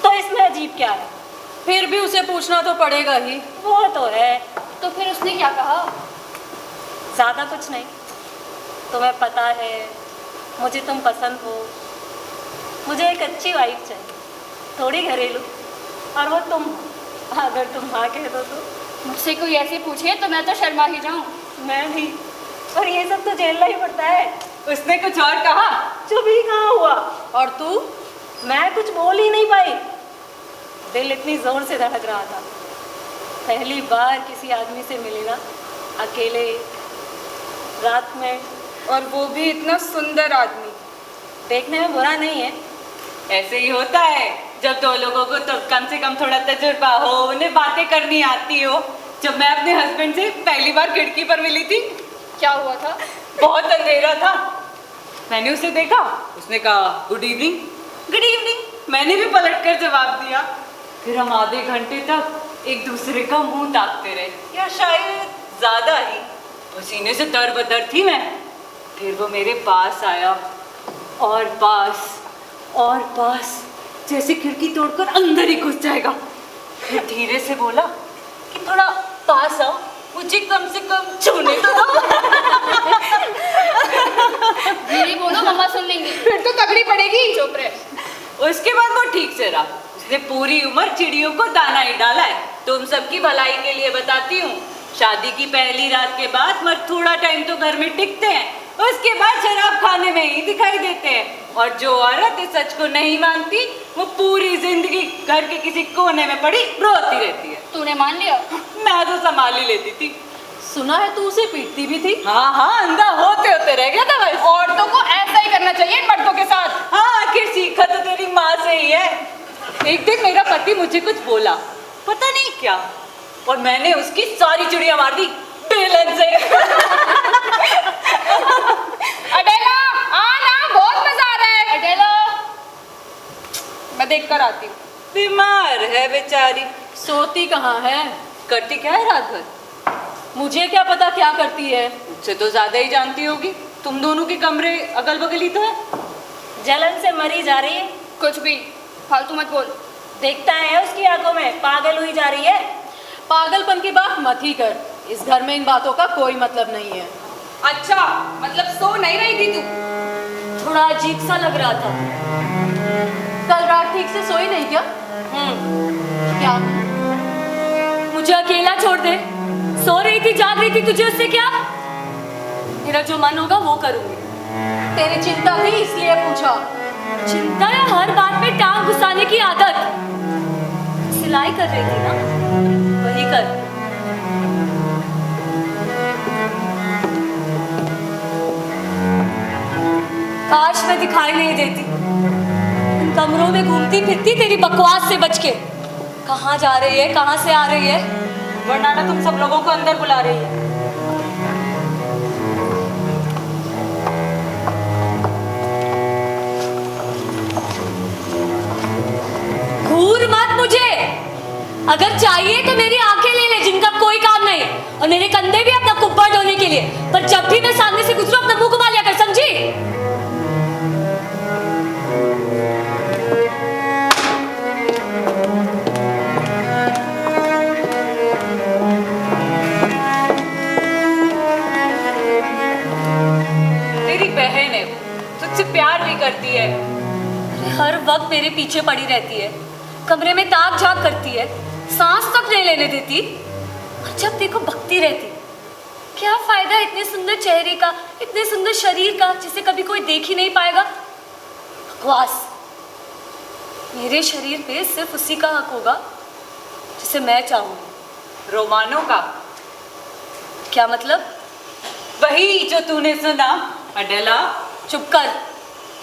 तो इसमें अजीब क्या है? फिर भी उसे पूछना तो पड़ेगा ही। वो तो है। तो फिर उसने क्या कहा? ज़्यादा कुछ नहीं। तुम्हें पता है मुझे तुम पसंद हो, मुझे एक अच्छी वाइफ चाहिए, थोड़ी घरेलू, और वो तुम हो। अगर तुम हाँ कह दो तो। मुझसे कोई ऐसे पूछे तो मैं तो शर्मा ही जाऊं। मैं भी, और ये सब तो झेलना ही पड़ता है। उसने कुछ और कहा? चुप ही कहाँ हुआ। और तू? मैं कुछ बोल ही नहीं पाई, दिल इतनी जोर से धड़क रहा था। पहली बार किसी आदमी से मिली ना, अकेले रात में, और वो भी इतना सुंदर आदमी। देखने में बुरा नहीं है। ऐसे ही होता है जब दो लोगों को तो कम से कम थोड़ा तजुर्बा हो, उन्हें बातें करनी आती हो। जब मैं अपने हस्बैंड से पहली बार खिड़की पर मिली थी, क्या हुआ था? बहुत अंधेरा था। मैंने उसे देखा, उसने कहा गुड इवनिंग। गुड इवनिंग मैंने भी पलट कर जवाब दिया। फिर हम आधे घंटे तक एक दूसरे का मुंह ताकते रहे, या शायद ज्यादा ही। पसीने से तरबतर थी मैं। फिर वो मेरे पास आया और पास जैसे खिड़की तोड़कर अंदर ही घुस जाएगा। फिर धीरे से बोला कि थोड़ा पास आओ, मुझे कम से कम छूने तो दो। धीरे बोलो, मम्मा सुन लेंगी। फिर तो तगड़ी पड़ेगी। चुप रहे। उसके बाद वो ठीक से रहा। उसने पूरी उम्र चिड़ियों को दाना ही डाला है। तुम सबकी भलाई के लिए बताती हूँ, शादी की पहली रात के बाद मर्द थोड़ा टाइम तो घर में टिकते हैं, उसके बाद शराब खाने में ही दिखाई देते हैं। और जो औरत इस सच को नहीं मानती, वो पूरी जिंदगी घर के किसी कोने में पड़ी रोती रहती है। तूने मान लिया? मैं तो संभाल ही लेती थी। सुना है तू उसे पीटती भी थी? हाँ, अंधा होते होते रह गया था बस। औरतों को ऐसा ही करना चाहिए इन मर्दों के साथ। हाँ, आखिर सीखा तो तेरी माँ से ही है। एक दिन मेरा पति मुझे कुछ बोला, पता नहीं क्या, और मैंने उसकी सारी चिड़िया मार दी बेलन से। अडेला आना, बहुत मजा आ रहा है। अडेला, मैं देख कर आती हूँ। बीमार है बेचारी। सोती कहाँ है? करती क्या है रात भर? मुझे क्या पता क्या करती है। मुझसे तो ज्यादा ही जानती होगी। तुम दोनों के कमरे अगल बगल ही तो है। जलन से मरी जा रही है। कुछ भी फालतू मत बोल। देखता है उसकी आंखों में, पागल हुई जा रही है। पागलपन की बात मत ही कर। इस घर में इन बातों का कोई मतलब नहीं है। अच्छा, मतलब सो नहीं रही थी तू? थोड़ा अजीब सा लग रहा था। कल रात ठीक से सोई नहीं क्या? क्या? मुझे अकेला छोड़ दे। सो रही थी, जाग रही थी, तुझे उससे क्या? मेरा जो मन होगा वो करूंगी। तेरी चिंता थी इसलिए पूछा। चिंता या हर बात में टांग घुसाने की आदत? सिलाई कर रही थी ना, वही कर। काश मैं दिखाई नहीं देती, इन कमरों में घूमती फिरती तेरी बकवास से बच के। कहाँ जा रही है, कहाँ से आ रही है? वरना तुम सब लोगों को अंदर बुला रही है। घूर मत मुझे। अगर चाहिए तो मेरी आंखें ले ले, जिनका कोई काम नहीं, और मेरे कंधे भी अपना कुब्बा ढोने के लिए। पर जब भी मैं सामने से गुजरूं अपना मुंह घुमा लिया कर, समझी? तेरी बहन है, तुझसे प्यार भी करती है। हर वक्त मेरे पीछे पड़ी रहती है, कमरे में ताक झाक करती है, सांस तक नहीं लेने देती। और जब देखो भगती रहती। क्या फायदा इतने सुंदर चेहरे का, इतने सुंदर शरीर का, जिसे कभी कोई देख ही नहीं पाएगा? बकवास। मेरे शरीर पे सिर्फ उसी का हक होगा जिसे मैं चाहूंगी। रोमानो का? क्या मतलब? वही जो तूने सुना। अडेला, चुप कर।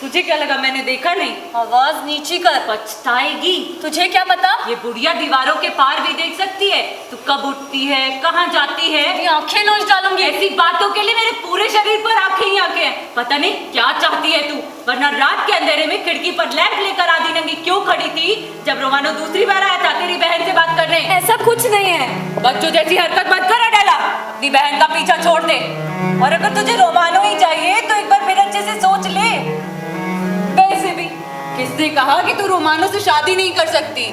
तुझे क्या लगा मैंने देखा नहीं? आवाज नीची कर। पछताएगी। तुझे क्या पता? ये बुढ़िया दीवारों के पार भी देख सकती है। तू कब उठती है, कहाँ जाती है। मेरी आंखें नोच डालूंगी। ऐसी बातों के लिए मेरे पूरे शरीर पर आंखें ही आंखें हैं। पता नहीं क्या चाहती है तू। वरना रात के अंधेरे में खिड़की पर लैंप लेकर आधी नंगी क्यों खड़ी थी जब रोमानो दूसरी बार आया था तेरी बहन से बात करने? ऐसा कुछ नहीं है। बच्चों जैसी हरकत मत कर अडेला। अपनी बहन का पीछा छोड़ दे। और अगर तुझे रोमानो ही चाहिए तो एक बार फिर अच्छे से सोच ले। वैसे भी किसने कहा कि तू रोमानो से शादी नहीं कर सकती?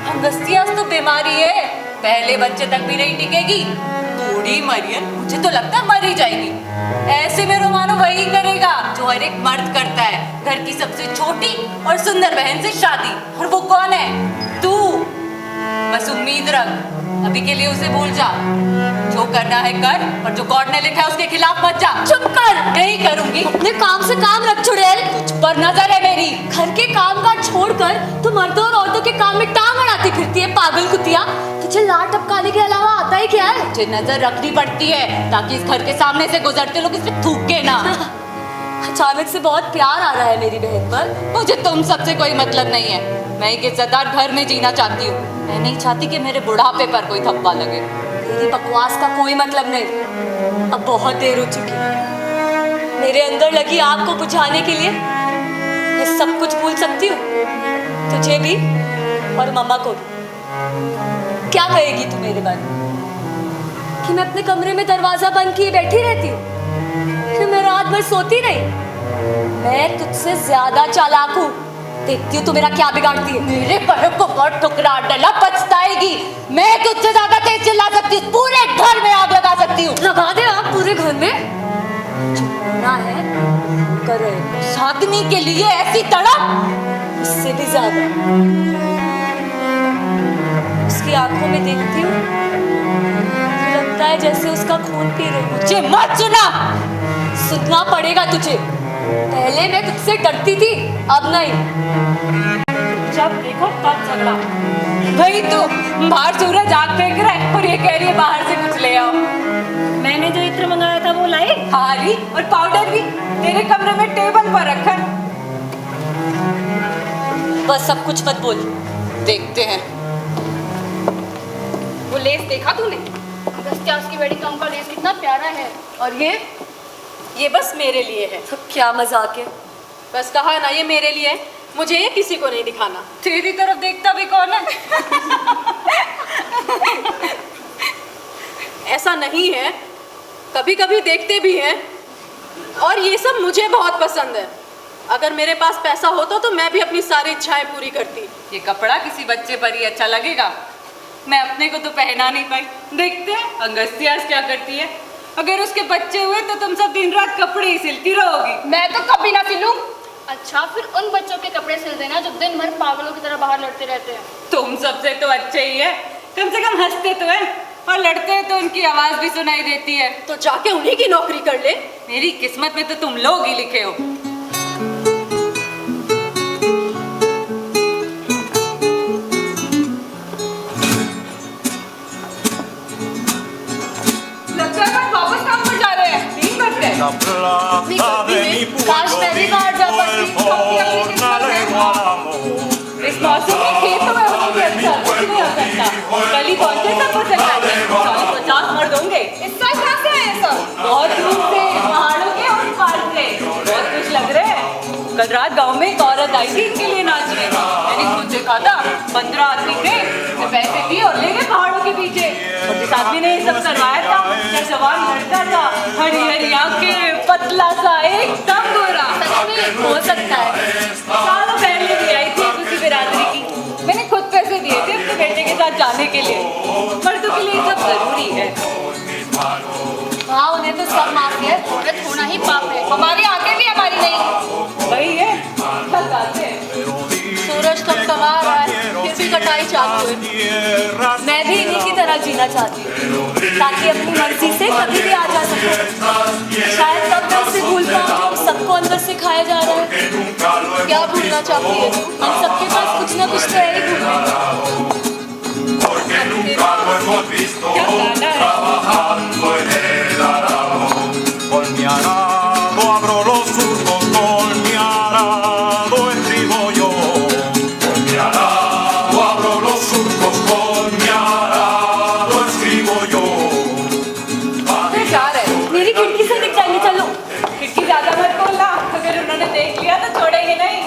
हंगस्तियास तो बीमारी है, पहले बच्चे तक भी नहीं टिकेगी। बूढ़ी मरियन मुझे तो लगता है मर ही जाएगी। ऐसे में रोमानो वही करेगा जो हर एक मर्द करता है, घर की सबसे छोटी और सुंदर बहन से शादी। और वो कौन है? तू। बस उम्मीद रख, अभी के लिए उसे भूल जा। जो करना है कर, और जो गॉड ने लिखा है उसके खिलाफ मत जा। चुप कर। नहीं करूंगी। अपने काम से काम रख चुड़ैल। तुझ पर नजर है मेरी। घर के काम काज छोड़कर तू मर्दों और औरतों के काम में टांग अड़ाती फिरती है, पागल कुतिया। तुझे लाट टपकाने के अलावा आता ही क्या है? मुझे नजर रखनी पड़ती है ताकि इस घर के सामने से गुजरते लोग इस पे थूके ना। अचानक से बहुत प्यार आ रहा है मेरी बहन पर। मुझे तुम सबसे कोई मतलब नहीं है। मैं एक इज्जतदार घर में जीना चाहती हूँ। मैं नहीं चाहती कि मेरे बुढ़ापे पर कोई थप्पा लगे। तेरी बकवास का कोई मतलब नहीं। अब बहुत देर हो चुकी है। मेरे अंदर लगी आग को बुझाने के लिए मैं सब कुछ भूल सकती हूँ, तुझे भी और मम्मा को भी। क्या कहेगी तू मेरे बारे में? कि मैं अपने कमरे में दरवाजा बंद किए बैठी रहती हूँ, कि मैं रात भर सोती नहीं? मैं तुझसे ज्यादा चालाक हूँ। देखती हूँ तू मेरा क्या बिगाड़ती है। मेरे पर को बहुत ठुकरा डला, पछताएगी। मैं तुझसे ज्यादा तेज चिल्ला सकती हूँ, पूरे घर में आग लगा सकती हूँ। लगा दे आप पूरे घर में। जो होना है करे। साधनी के लिए ऐसी तड़प, उससे भी ज्यादा। उसकी आंखों में देखती हूँ तो लगता है जैसे उसका खून पी रही हूँ। मुझे मत सुना। सुनना पड़ेगा तुझे। पहले मैं तुझसे डरती थी, अब नहीं। जब देखो तब झगड़ा। वही तो, बाहर सूरज आग फेंक रहा है और ये कह रही है बाहर से कुछ ले आओ। मैंने जो इत्र मंगाया था वो लाई? हाँ ली, और पाउडर भी तेरे कमरे में टेबल पर रखा। बस सब कुछ मत बोल। देखते हैं। वो लेस देखा तूने? अगस्त्या की वेडिंग गाउन का लेस कितना प्यारा है। और ये बस मेरे लिए है। तो क्या मजाक है? बस कहा ना, ये मेरे लिए है। मुझे ये किसी को नहीं दिखाना। तेरी तरफ देखता भी कौन है? ऐसा नहीं है, कभी कभी देखते भी हैं। और ये सब मुझे बहुत पसंद है। अगर मेरे पास पैसा होता तो मैं भी अपनी सारी इच्छाएं पूरी करती। ये कपड़ा किसी बच्चे पर ही अच्छा लगेगा। मैं अपने को तो पहना नहीं पाई। देखते हैं अगस्त्या क्या करती है। अगर उसके बच्चे हुए तो तुम सब दिन रात कपड़े ही सिलती रहोगी। मैं तो कभी ना सिलूं। अच्छा, फिर उन बच्चों के कपड़े सिल देना जो दिन भर पागलों की तरह बाहर लड़ते रहते हैं। तुम सबसे तो अच्छे ही है, कम से कम हंसते तो है, और लड़ते हैं तो उनकी आवाज भी सुनाई देती है। तो जाके उन्हीं की नौकरी कर ले। मेरी किस्मत में तो तुम लोग ही लिखे हो। लगता है हम वापस काम पर जा रहे हैं। 3 बज गए। La plata de mi काश मैं भी बाहर जा पाती। इस मौसम में खेतों में होने की अच्छा कुछ नहीं हो सकता। कल ही पहुंचे सब कुछ करने 40-50 मर्द होंगे। इस साल कहाँ से आए सब? बहुत दूर से, पहाड़ों के और पार से। बहुत खुश लग रहे हैं। कल रात गांव में एक औरत आई थी इनके लिए नाचने। मैंने खुद देखा था। 15 आदमी थे, तो पैसे दिए और ले गए पहाड़ों के पीछे। और जिस आदमी ने ये सब करवाया था, क्या जवान लड़का था, हरी हरी आंखें, पतला सा, एकदम गोरा। सच में हो सकता है। सालों पहले भी आई थी उसी बिरादरी की। मैंने खुद पैसे दिए थे अपने बेटे के साथ जाने के लिए। मर्दों के लिए सब जरूरी है। हाँ, उन्हें तो सब माफ है। औरत होना ही पाप है। हमारी आंखें भी हमारी नहीं। वही है, कल गाते हैं। सूरज तब कमा रहा है, फिर भी कटाई चालू है। मैं भी इन्हीं की तरह जीना चाहती हूँ, ताकि अपनी मर्जी से कभी भी आ जा सकूं। शायद तब मैं उसे भूल पाऊँ जो सबको अंदर से खाया जा रहा है। क्या भूलना चाहती है तू? हम सबके पास कुछ ना कुछ तो है ही भूलने को। क्या गाना है? Con mi arado abro los surcos, con mi arado escribo yo. Con mi arado abro los surcos, con mi arado escribo yo. फिर जा रहे हैं। मेरी खिड़की से दिख जाएंगे, चलो। खिड़की ज्यादा मत खोलना, अगर उन्होंने देख लिया तो छोड़ेंगे नहीं।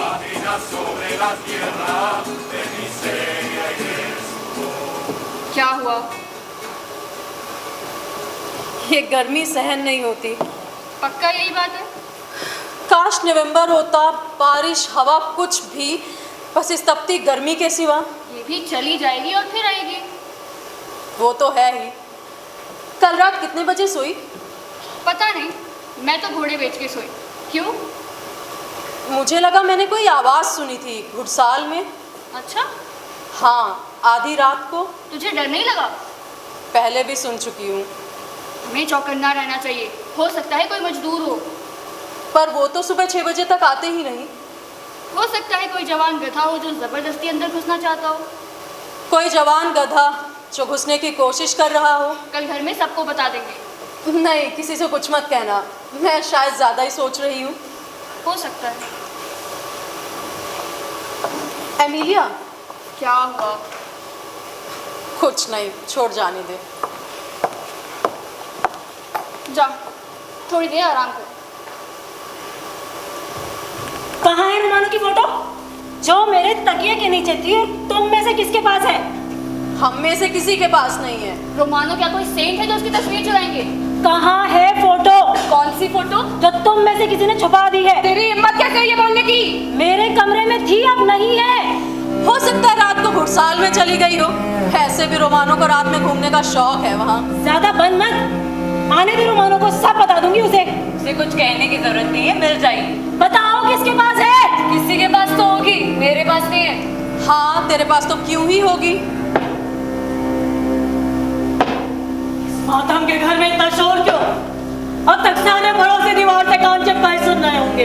क्या हुआ? ये गर्मी सहन नहीं होती। पक्का यही बात है? काश नवंबर होता, बारिश, हवा, कुछ भी, बस इस तपती गर्मी के सिवा। ये भी चली जाएगी और फिर आएगी। वो तो है ही। कल रात कितने बजे सोई? पता नहीं, मैं तो घोड़े बेच के सोई। क्यों? मुझे लगा मैंने कोई आवाज़ सुनी थी घुड़साल में। अच्छा, हाँ, आधी रात को। तुझे डर नहीं लगा? पहले भी सुन चुकी हूँ। हमें चौकन्ना रहना चाहिए। हो सकता है कोई मजदूर हो। पर वो तो सुबह 6 बजे तक आते ही नहीं। हो सकता है कोई जवान गधा हो जो जबरदस्ती अंदर घुसना चाहता हो। कोई जवान गधा जो घुसने की कोशिश कर रहा हो। कल घर में सबको बता देंगे। नहीं, किसी से कुछ मत कहना, मैं शायद ज़्यादा ही सोच रही हूँ। हो सकता है। एमिलिया, क्या हुआ? कुछ नहीं, छोड़ जाने दे। जा, थोड़ी देर आराम कर। कहाँ है रुमानों की फोटो जो मेरे तकिए के नीचे थी और तुम में से किसके पास है? हम में से किसी के पास नहीं है। रोमानो क्या कोई सेंट है जो उसकी तस्वीर चुराएंगे? कहाँ है फोटो? कौन सी फोटो? जो तुम में से किसी ने छुपा दी है। तेरी हिम्मत कैसे है ये बोलने की? मेरे कमरे में थी, अब नहीं है। हो सकता है रात को घुड़साल में चली गई हो। ऐसे भी रोमानो को रात में घूमने का शौक है वहाँ। ज्यादा बंद मत, आने दे रोमानो को, सब बता दूंगी उसे। उसे कुछ कहने की जरूरत नहीं है, मिल जाएगी। बताओ किसके पास है? किसी के पास तो होगी, मेरे पास नहीं है। हाँ, तेरे पास तो क्यों ही होगी। मातम के घर में इतना शोर क्यों? अब तक सारे बड़ों से दीवार से कान चिपकाए सुन रहे होंगे।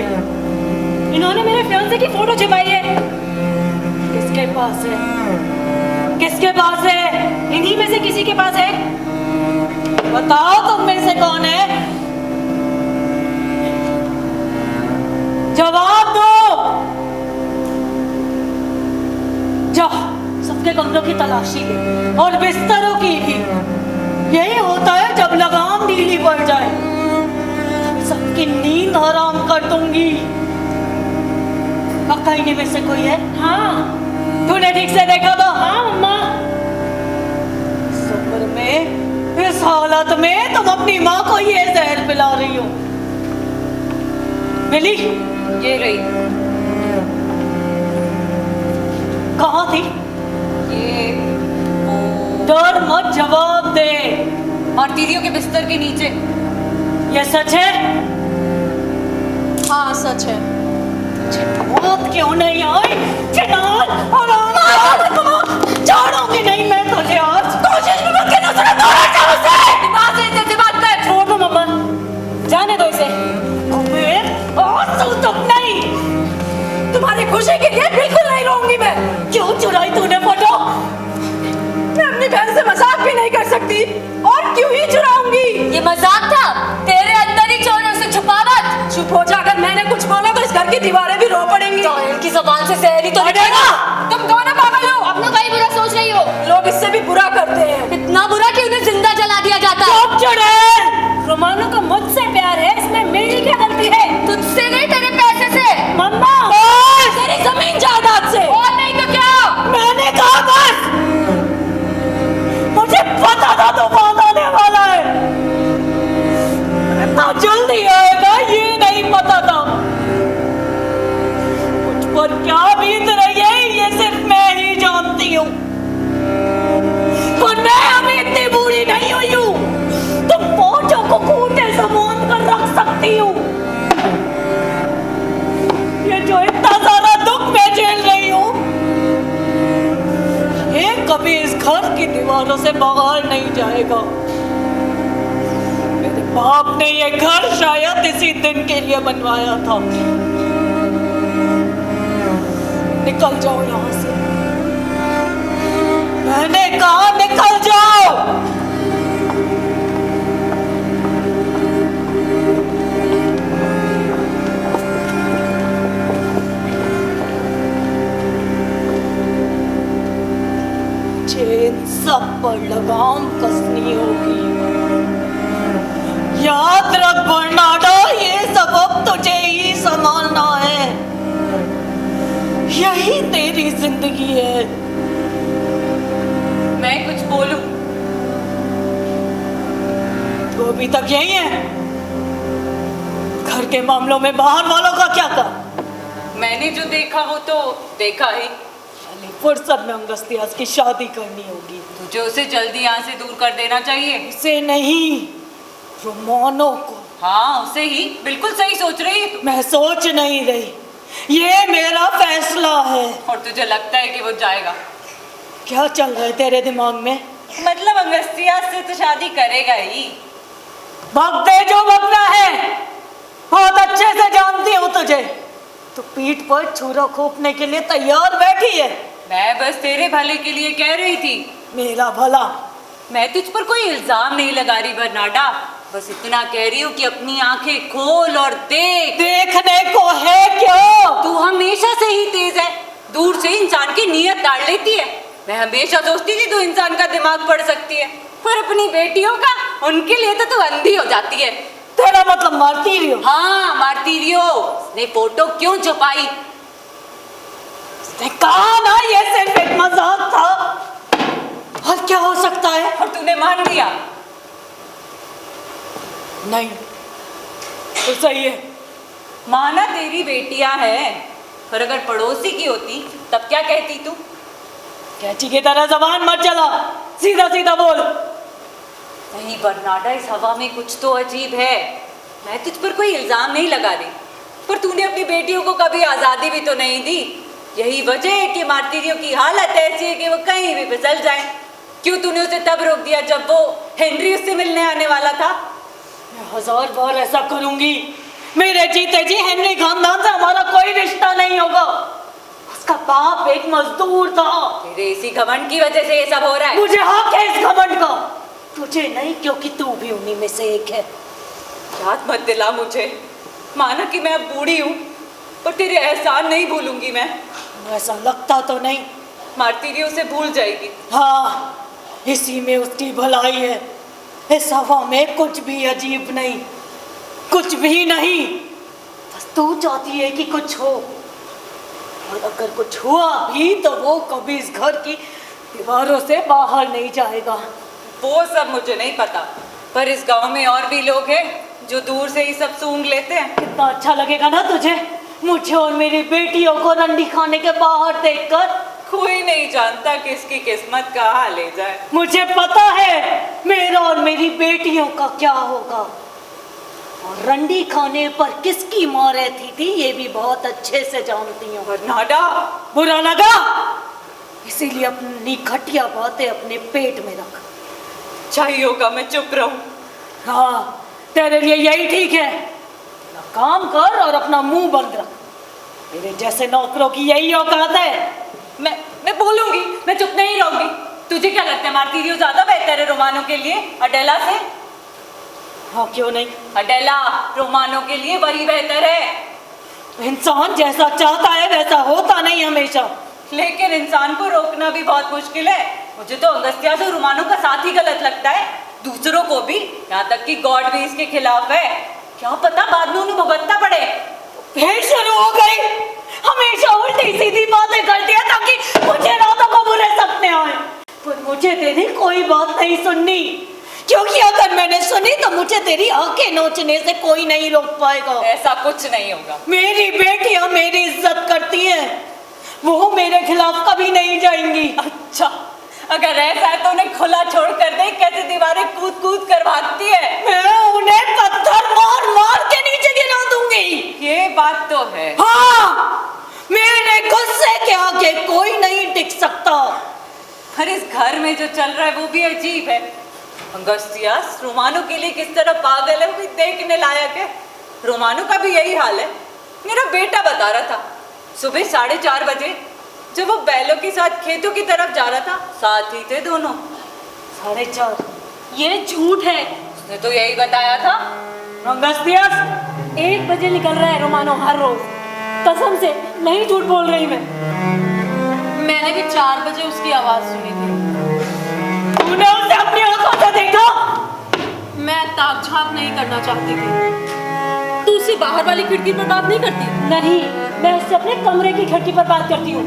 इन्होंने मेरे फियांसे की फोटो छिपाई है। किसके पास है? किसके पास है? इन्हीं में से किसी के पास है। बताओ तुम में से कौन है? जवाब दो। जाओ, सबके कमरों की तलाशी ले और बिस्तरों की भी। यही होता है जब लगाम ढीली पड़ जाए, सबकी नींद हराम कर दूंगी। पक्का इन्हीं में से कोई है? हाँ, तूने ठीक से देखा तो? हाँ मम्मा। इस उम्र में, इस हालत में तुम अपनी माँ को ये जहर पिला रही हो। मिली? ये रही। कहाँ थी? ये डर मत, जवाब दे। और दीदियों के बिस्तर के नीचे। ये सच है? हाँ, सच है। बात क्यों नहीं आई? चिनार और छोड़ूंगी नहीं मैं तुझे आज। कोशिश भी मत करना, सुना तो दिमाग से इज्जत से बात कर। छोड़ दो मम्मा, जाने दो इसे। तुम नहीं, तुम्हारी खुशी के लिए बिल्कुल नहीं रहूंगी मैं। क्यों चुराई तूने फोटो? मैं अपनी बहन से मजाक भी नहीं कर सकती, और क्यों ही चुराऊंगी? ये मजाक था, तेरे अंदर ही चोर, उसे छुपा मत। चुप हो जा, अगर मैंने कुछ बोला तो इस घर की दीवारें भी रो पड़ेंगी। तो इनकी जुबान से जहर ही तो हटेगा। तुम दोनों पागल हो। अपनों का ही बुरा सोच रही हो। लोग इससे भी बुरा करते हैं। इतना बुरा कि उन्हें जिंदा जला दिया जाता है। चुप चुड़ैल। रोमानो का मुझसे प्यार है, इसमें मेरी क्या गलती है? तुझसे नहीं, तेरे पैसे से। मम्मा, तेरी जमीन जायदाद से। और नहीं तो क्या? मैंने कहा बस। मुझे पता था तूफान आने वाला है। इतना जल्दी आएगा ये नहीं पता था। मुझ पर क्या बीत रही है ये सिर्फ मैं ही जानती हूँ। और मैं अभी इतनी बूढ़ी नहीं हुई हूँ, तुम पहुंचो को खूंटे से बांध कर रख सकती हूँ। ये जो इतना सारा दुख मैं झेल रही हूँ, ये कभी इस घर की दीवारों से बाहर नहीं जाएगा। मेरे बाप ने ये घर शायद इसी दिन के लिए बनवाया था। निकल जाओ यहाँ से, मैंने कहा निकल जाओ। इन सब पर लगाम कसनी होगी। याद रख बर्नाडो, ये सब अब तुझे ही संभालना है। यही तेरी जिंदगी है। मैं कुछ बोलूं? तो अभी तक यही है। घर के मामलों में बाहर वालों का क्या कर? मैंने जो देखा वो तो देखा ही। फुर्सत में अंगस्तियास की शादी करनी होगी। तुझे उसे जल्दी यहाँ से दूर कर देना चाहिए। उसे नहीं, रोमानो को। हाँ, उसे ही। बिल्कुल सही सोच रही है तू। मैं सोच नहीं रही, ये मेरा फैसला है। और तुझे लगता है कि वो जाएगा? क्या चल रहा है तेरे दिमाग में? मतलब अंगस्तियास से तो शादी करेगा ही। भग दे जो भगना है, बहुत अच्छे से जानती हूँ तुझे। तो पीठ पर छुरा खोपने के लिए तैयार बैठी है। मैं बस तेरे भले के लिए कह रही थी। मेरा भला। मैं तुझ पर कोई इल्जाम नहीं लगा रही बरनाडा, बस इतना कह रही हूँ कि अपनी आंखें खोल और देख। देखने को है क्यों? तू हमेशा से ही तेज है, दूर से इंसान की नीयत ताड़ लेती है। मैं हमेशा सोचती थी तू इंसान का दिमाग पढ़ सकती है, पर अपनी बेटियों का, उनके लिए तो तू अंधी हो जाती है। तेरा मतलब मारती रही हो? हाँ मारती रही हो। उसने फोटो क्यों छुपाई? उसने कहा ना ये सिर्फ एक मजाक था, और क्या हो सकता है? और तूने मान लिया? नहीं तो सही है। माना तेरी बेटियां हैं, पर अगर पड़ोसी की होती तब क्या कहती तू? कैची की तरह जबान मत चला, सीधा सीधा बोल। नहीं बरनाडा, इस हवा में कुछ तो अजीब है। मैं तुझ पर कोई इल्जाम नहीं लगा रही, पर तूने अपनी बेटियों को कभी आज़ादी भी तो नहीं दी। यही वजह है कि मार्टिरियों की हालत ऐसी है कि वो कहीं भी फिसल जाए। क्यों तूने उसे तब रोक दिया जब वो हेनरी उससे मिलने आने वाला था? मैं 1000 बार ऐसा करूंगी, मेरे जीते जी हेनरी खानदान से हमारा कोई रिश्ता नहीं होगा। उसका बाप एक मजदूर था। तेरे इसी घमंड की वजह से ये सब हो रहा है। मुझे हक है इस घमंड का, तुझे नहीं, क्योंकि तू भी उन्हीं में से एक है। याद मत दिला मुझे। माना कि मैं अब बूढ़ी हूँ, पर तेरे एहसान नहीं भूलूंगी मैं। ऐसा लगता तो नहीं। मार्टिरियो उसे भूल जाएगी। हाँ, इसी में उसकी भलाई है। इस हवा में कुछ भी अजीब नहीं, कुछ भी नहीं। बस तू चाहती है कि कुछ हो, और अगर कुछ हुआ भी तो वो कभी इस घर की दीवारों से बाहर नहीं जाएगा। वो सब मुझे नहीं पता, पर इस गांव में और भी लोग हैं जो दूर से ही सब सूंघ लेते हैं। कितना अच्छा लगेगा ना तुझे, मुझे और मेरी बेटियों को रंडी खाने के बाहर देखकर। कोई नहीं जानता किसकी किस्मत कहाँ ले जाए। मुझे पता है मेरा और मेरी बेटियों का क्या होगा, और रंडी खाने पर किसकी माँ रहती थी ये भी बहुत अच्छे से जानती हूँ। बरनाडा, बुरा लगा, इसीलिए अपनी घटिया बातें अपने पेट में रख। चाहिए होगा मैं चुप रहूं। हाँ, तेरे लिए यही ठीक है। अपना काम कर और अपना मुंह बंद रख। मेरे जैसे नौकरों की यही औकात है। मैं बोलूंगी, मैं चुप नहीं रहूंगी। तुझे क्या लगता है मार्टिरियो ज्यादा बेहतर है रोमानो के लिए अडेला से? हाँ, क्यों नहीं? अडेला रोमानो के लिए वही बेहतर है। इंसान जैसा चाहता है वैसा होता नहीं हमेशा। लेकिन इंसान को रोकना भी बहुत मुश्किल है। मुझे तो अगस्त्यास और रोमानो का साथ ही गलत लगता है, दूसरों को भी, यहाँ तक कि गॉड भी इसके खिलाफ है। क्या पता बाद में उन्हें भुगतना पड़े। फिर शुरू हो गई, हमेशा उल्टी सीधी बातें करती है ताकि मुझे रातों को बुरे सपने आए। पर मुझे तेरी कोई बात नहीं सुननी, क्योंकि अगर मैंने सुनी तो मुझे तेरी आंखें नोचने से कोई नहीं रोक पाएगा। ऐसा कुछ नहीं होगा। मेरी बेटियां मेरी इज्जत करती हैं, वो मेरे खिलाफ कभी नहीं जाएंगी। अच्छा, अगर ऐसा है तो उन्हें खुला छोड़ कर दे। कैसे दीवारें कूद कूद कर भागती है। मैं उन्हें पत्थर मार मार के नीचे गिरा दूंगी। ये बात तो है। हाँ, मेरे गुस्से के आगे कोई नहीं टिक सकता। पर इस घर में जो चल रहा है वो भी अजीब है। अगस्त्यास रोमानो के लिए किस तरह पागल है वो भी देखने लायक है। रोमानो का भी यही हाल है। मेरा बेटा बता रहा था, सुबह 4:30 बजे जब वो बैलों के साथ खेतों की तरफ जा रहा था, साथ ही थे दोनों। 4:30? ये झूठ है, उसने तो यही बताया था। अगस्त्यास 1 बजे निकल रहा है रोमानो हर रोज, कसम से नहीं झूठ बोल रही मैं। मैंने भी 4 बजे उसकी आवाज सुनी थी। तूने उसे अपनी आंखों से देखा? मैं ताक झांक नहीं करना चाहती थी। तू उससे बाहर वाली खिड़की पर बात नहीं करती? नहीं, मैं उससे अपने कमरे की खिड़की पर बात करती हूँ।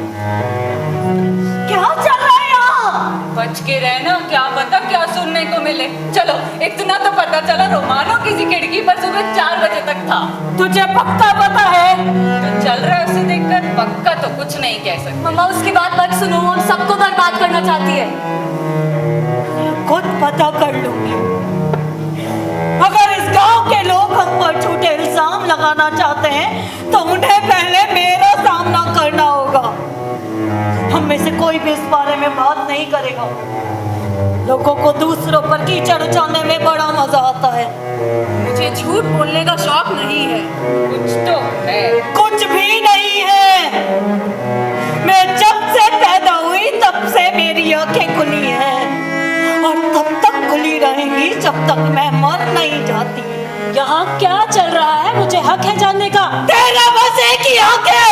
क्या चल रहा है यहाँ? बच के रहना, क्या पता क्या सुनने को मिले। चलो, इतना तो पता चला रोमानो किसी खिड़की पर सुबह 4 बजे तक था। तुझे पक्का पता है? तो चल रहा है उसे देखकर पक्का तो कुछ नहीं कह सकते। मम्मा उसकी बात मत सुनो, हम सबको बर्बाद करना चाहती है। खुद पता कर लूंगी। अगर इस गांव के लोग हम पर झूठे इल्जाम लगाना चाहते हैं तो उन्हें पहले मेरा सामना करना होगा। हम में से कोई भी इस बारे में बात नहीं करेगा। लोगों को दूसरों पर कीचड़ उछालने में बड़ा मजा आता है। मुझे झूठ बोलने का शौक नहीं है। कुछ तो है। कुछ भी नहीं है। मैं जब से पैदा हुई तब से मेरी आंखें खुली हैं। आके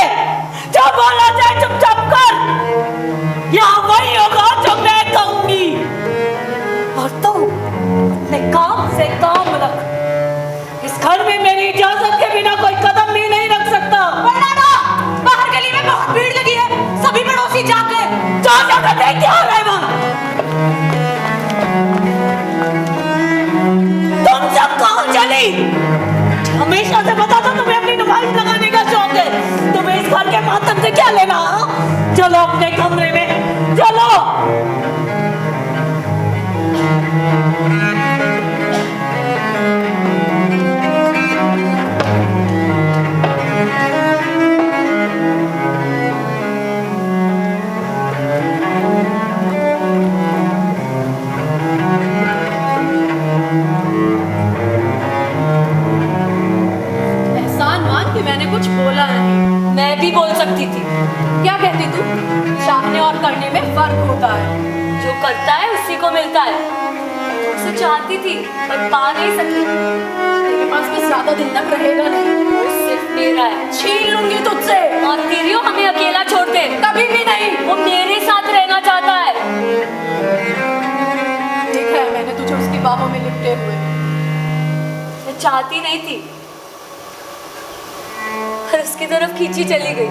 जो बोला जाए चुपचाप कर। यहाँ वही होगा जो मैं कहूंगी, और तू अपने काम से काम रख। इस घर में मेरी इजाजत के बिना कोई कदम भी नहीं रख सकता। बाहर गली में बहुत भीड़ लगी है, सभी पड़ोसी जाके जाकर देख क्या हो रहा है वहाँ। तुम सब कहाँ चली? हमेशा से पता था तुम्हें अपनी नुमाइश लगाने का शौक है। तुम्हें इस घर के मातम से क्या लेना? चलो अपने कमरे में चलो। कुछ बोला नहीं। मैं भी बोल सकती थी। क्या कहती तू? चाहने और करने में फर्क होता है। जो करता है उसी को मिलता है। उसे चाहती थी पर पा नहीं सकी। तेरे पास में ज्यादा दिन तक रहेगा नहीं। वो सिर्फ मेरा है। छीन लूंगी तुझसे। और तेरियो हमें अकेला छोड़ दे। कभी भी नहीं। वो मेरे साथ रहना चाहता है। देखा है मैंने तुझे उसकी बाहों में लिपटे हुए। मैं चाहती नहीं थी और उसकी तरफ खींची चली गई।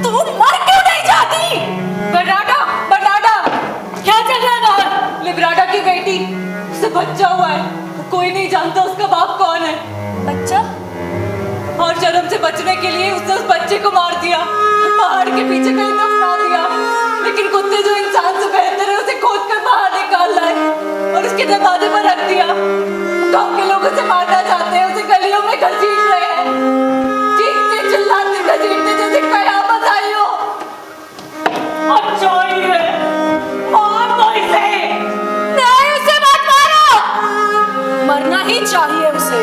तू मर क्यों नहीं जाती? बटाटा बटाटा क्या चल रहा है बाहर? लिब्राडा की बेटी, उसे बच्चा हुआ है, कोई नहीं जानता उसका बाप कौन है। बच्चा? और जन्म से बचने के लिए उसने उस बच्चे को मार दिया, पहाड़ के पीछे कहीं दफना दिया। लेकिन कुत्ते जो इंसान से बेहतर है उसे खोद कर बाहर निकाल लाए और उसके दरवाजे पर रख दिया। गांव के लोग उसे मारना चाहते हैं, उसे गलियों में घसीट रहे हैं, चीखते चिल्लाते घसीटते जैसे कयामत आई हो। अच्छा ही है, मार दो इसे। नहीं, उसे मत मारो। मरना ही चाहिए उसे।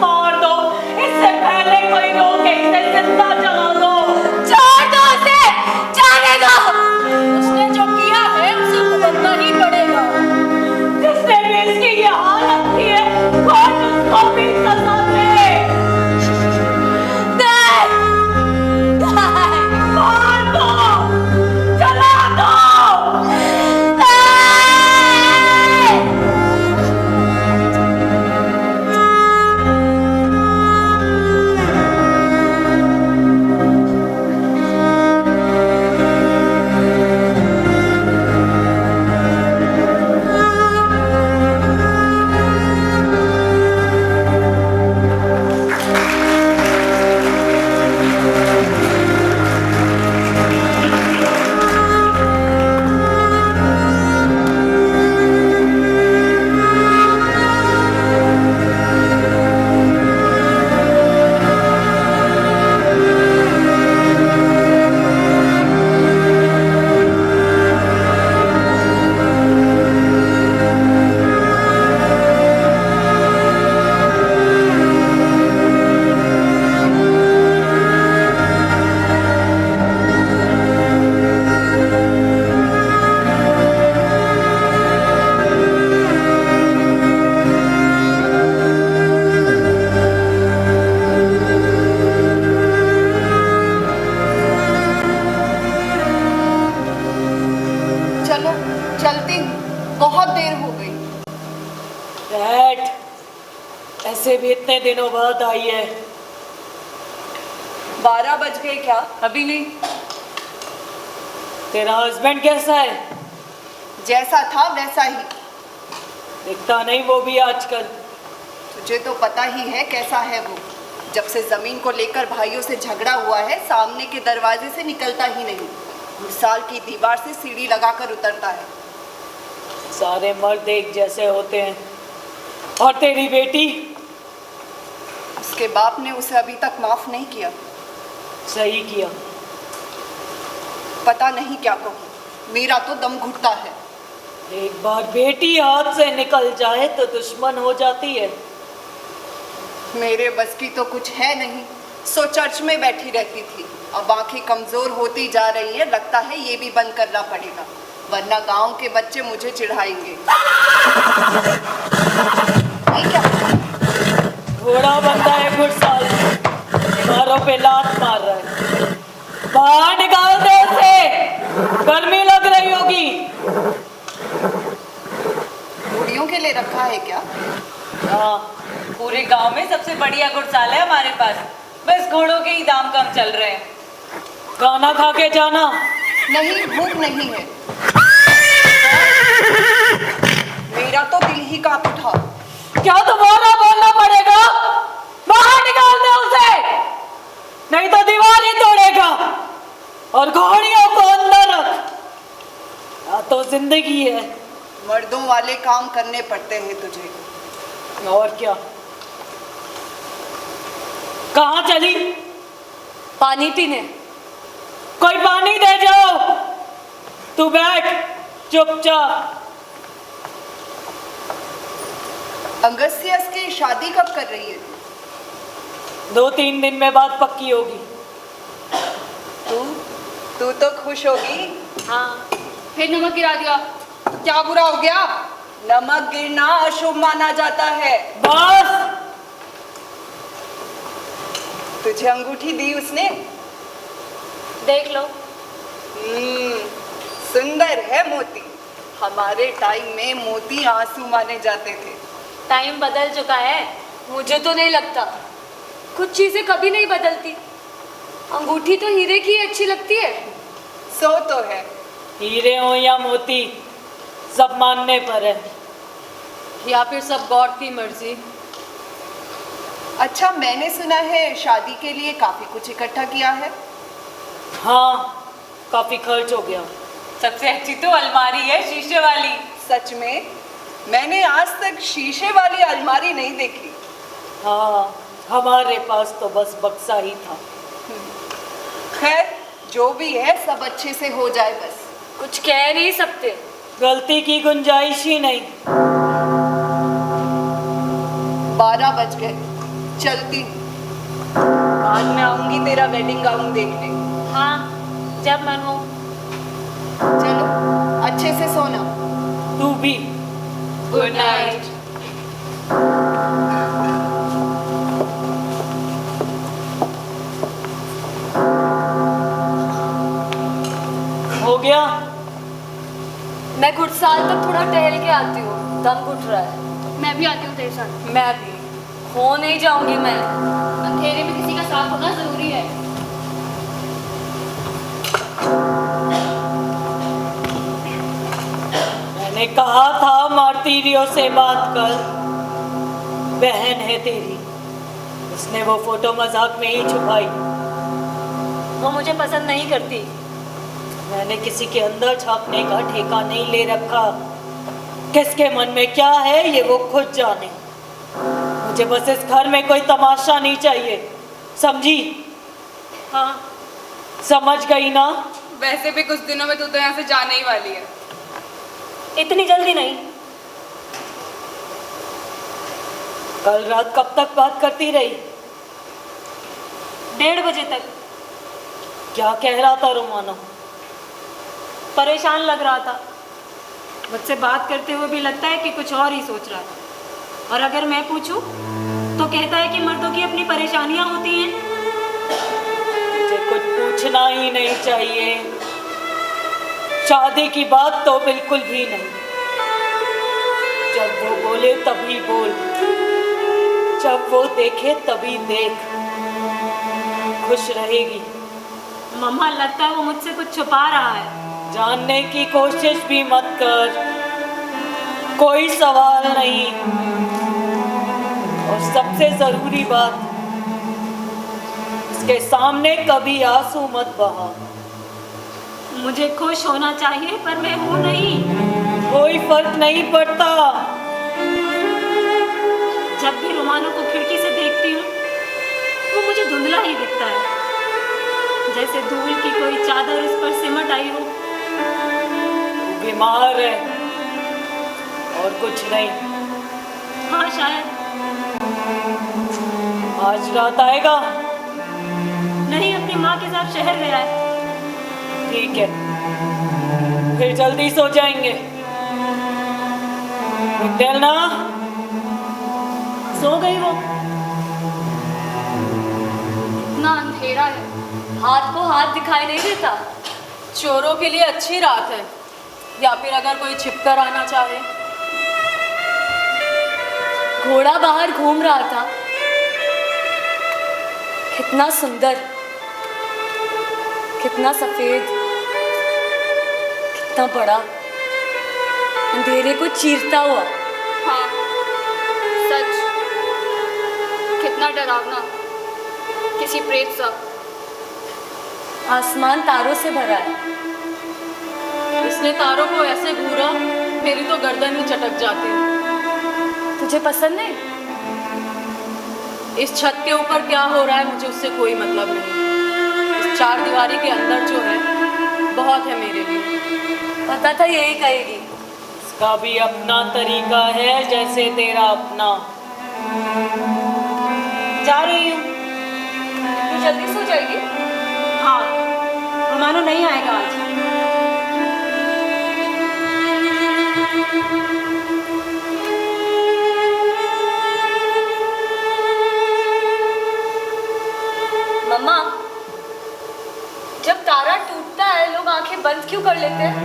मार दो, इससे पहले कोई रोके, इसे जिंदा जला दो। छोड़ दो उसे, जाने दो। उसने जो किया है उसे भुगतना ही पड़ेगा। जिसने भी इसकी ये हालत की है, कौन उसको भी सजा दे। मार दो, जला दो। चलो चलती हूँ, बहुत देर हो गई। बैठ, ऐसे भी इतने दिनों बाद आई है। 12 बज गए क्या? अभी नहीं। तेरा हस्बैंड कैसा है? जैसा था वैसा ही। दिखता नहीं वो भी आजकल। तुझे तो पता ही है कैसा है वो। जब से जमीन को लेकर भाइयों से झगड़ा हुआ है, सामने के दरवाजे से निकलता ही नहीं। साल की दीवार से सीढ़ी लगाकर उतरता है। सारे मर्द एक जैसे होते हैं। और तेरी बेटी? उसके बाप ने उसे अभी तक माफ नहीं किया। सही किया। पता नहीं क्या कहूँ, मेरा तो दम घुटता है। एक बार बेटी हाथ से निकल जाए तो दुश्मन हो जाती है। मेरे बस की तो कुछ है नहीं, सो चर्च में बैठी रहती थी। अब आंखें कमजोर होती जा रही है, लगता है ये भी बंद करना पड़ेगा, वरना गांव के बच्चे मुझे चिढ़ाएंगे। ये क्या? घोड़ा बनता है घुड़साल। दीवारों पे लात मार रहा है। बाहर निकाल दे उसे, गर्मी लग रही होगी। घोड़ियों के लिए रखा है क्या? हाँ, पूरे गांव में सबसे बढ़िया गुड़साल है हमारे पास, बस घोड़ों के ही दाम कम चल रहे हैं। खाना खा के जाना। नहीं, भूख नहीं है। मेरा तो दिल ही कांप उठा। क्या दोबारा बोलना पड़ेगा? बाहर निकाल दे उसे, नहीं तो दीवार ही तोड़ेगा। और घोड़ियों को अंदर रख, या तो जिंदगी है। मर्दों वाले काम करने पड़ते हैं तुझे। और क्या? कहाँ चली? पानी पीने। कोई पानी दे जाओ। तू बैठ चुपचाप। अंगस्तियस की शादी कब कर रही है? 2-3 दिन में बात पक्की होगी। तू तो खुश होगी। हाँ, फिर नमक गिरा दिया। क्या बुरा हो गया? नमक गिरना अशुभ माना जाता है। बस, तुझे अंगूठी दी उसने? देख लो। सुंदर है मोती। हमारे टाइम में मोती आंसू माने जाते थे। टाइम बदल चुका है। मुझे तो नहीं लगता, कुछ चीजें कभी नहीं बदलती। अंगूठी तो हीरे की अच्छी लगती है। सो तो है। हीरे हो या मोती, सब मानने पर है। या फिर सब गॉड की मर्जी। अच्छा, मैंने सुना है शादी के लिए काफी कुछ इकट्ठा किया है। हाँ, काफी खर्च हो गया। सबसे अच्छी तो अलमारी है, शीशे वाली। सच में? मैंने आज तक शीशे वाली अलमारी नहीं देखी। हाँ, हमारे पास तो बस बक्सा ही था। खैर, जो भी है सब अच्छे से हो जाए बस। कुछ कह नहीं सकते। गलती की गुंजाइश ही नहीं। 12 बज गए, चलती हूँ। बाद में आऊंगी तेरा वेडिंग गाउन देखने। हाँ, जब मन हो। चलो, अच्छे से सोना। तू भी। Good night. हो गया? मैं गुड़साल तक थोड़ा टहल के आती हूँ, दम घुट रहा है। मैं भी आती हूँ तेरे साथ। मैं भी खो नहीं जाऊंगी मैं। अंधेरे में किसी का साथ होना जरूरी है। मैंने कहा था मार्टिरियो से बात कर। बहन है तेरी, उसने वो फोटो मजाक में ही छुपाई। वो मुझे पसंद नहीं करती। मैंने किसी के अंदर झांकने का ठेका नहीं ले रखा। किसके मन में क्या है ये वो खुद जाने। मुझे बस इस घर में कोई तमाशा नहीं चाहिए, समझी? हाँ, समझ गई ना? वैसे भी कुछ दिनों में तू तो यहाँ से जाने ही वाली है। इतनी जल्दी नहीं। कल रात कब तक बात करती रही? 1:30 बजे तक। क्या कह रहा था रोमानो? परेशान लग रहा था। मुझसे बात करते हुए भी लगता है कि कुछ और ही सोच रहा है। और अगर मैं पूछूं तो कहता है कि मर्दों की अपनी परेशानियां होती हैं। मुझे कुछ पूछना ही नहीं चाहिए। शादी की बात तो बिल्कुल भी नहीं। जब वो बोले तभी बोल, जब वो देखे तभी देख। खुश रहेगी। मम्मा, लगता है वो मुझसे कुछ छुपा रहा है। जानने की कोशिश भी मत कर, कोई सवाल नहीं। और सबसे जरूरी बात, उसके सामने कभी आंसू मत बहा। मुझे खुश होना चाहिए पर मैं हूं नहीं। कोई फर्क नहीं पड़ता। जब भी रोमानो को खिड़की से देखती हूँ वो मुझे धुंधला ही दिखता है, जैसे धूल की कोई चादर उस पर सिमट आई हो। बीमार है और कुछ नहीं। हाँ, शायद। आज रात आएगा? नहीं, अपनी माँ के साथ शहर गया है। ठीक है, फिर जल्दी सो जाएंगे। ना सो गई वो। कितना अंधेरा है। हाथ को हाथ दिखाई नहीं देता। चोरों के लिए अच्छी रात है, या फिर अगर कोई छिपकर आना चाहे। घोड़ा बाहर घूम रहा था, कितना सुंदर, कितना सफेद, कितना बड़ा, अंधेरे को चीरता हुआ। हाँ, सच, कितना डरावना, किसी प्रेत सा। आसमान तारों से भरा है। इसने तारों को ऐसे घूरा, मेरी तो गर्दन ही चटक जाती है। तुझे पसंद नहीं? इस छत के ऊपर क्या हो रहा है मुझे उससे कोई मतलब नहीं। इस चार दीवारी के अंदर जो है बहुत है मेरे लिए। पता था यही कहेगी। इसका भी अपना तरीका है, जैसे तेरा अपना। जा रही हूँ। तू जल्दी सो जाएगी? हाँ, रोमानो नहीं आएगा आज। मम्मा, जब तारा टूटता है लोग आंखें बंद क्यों कर लेते हैं?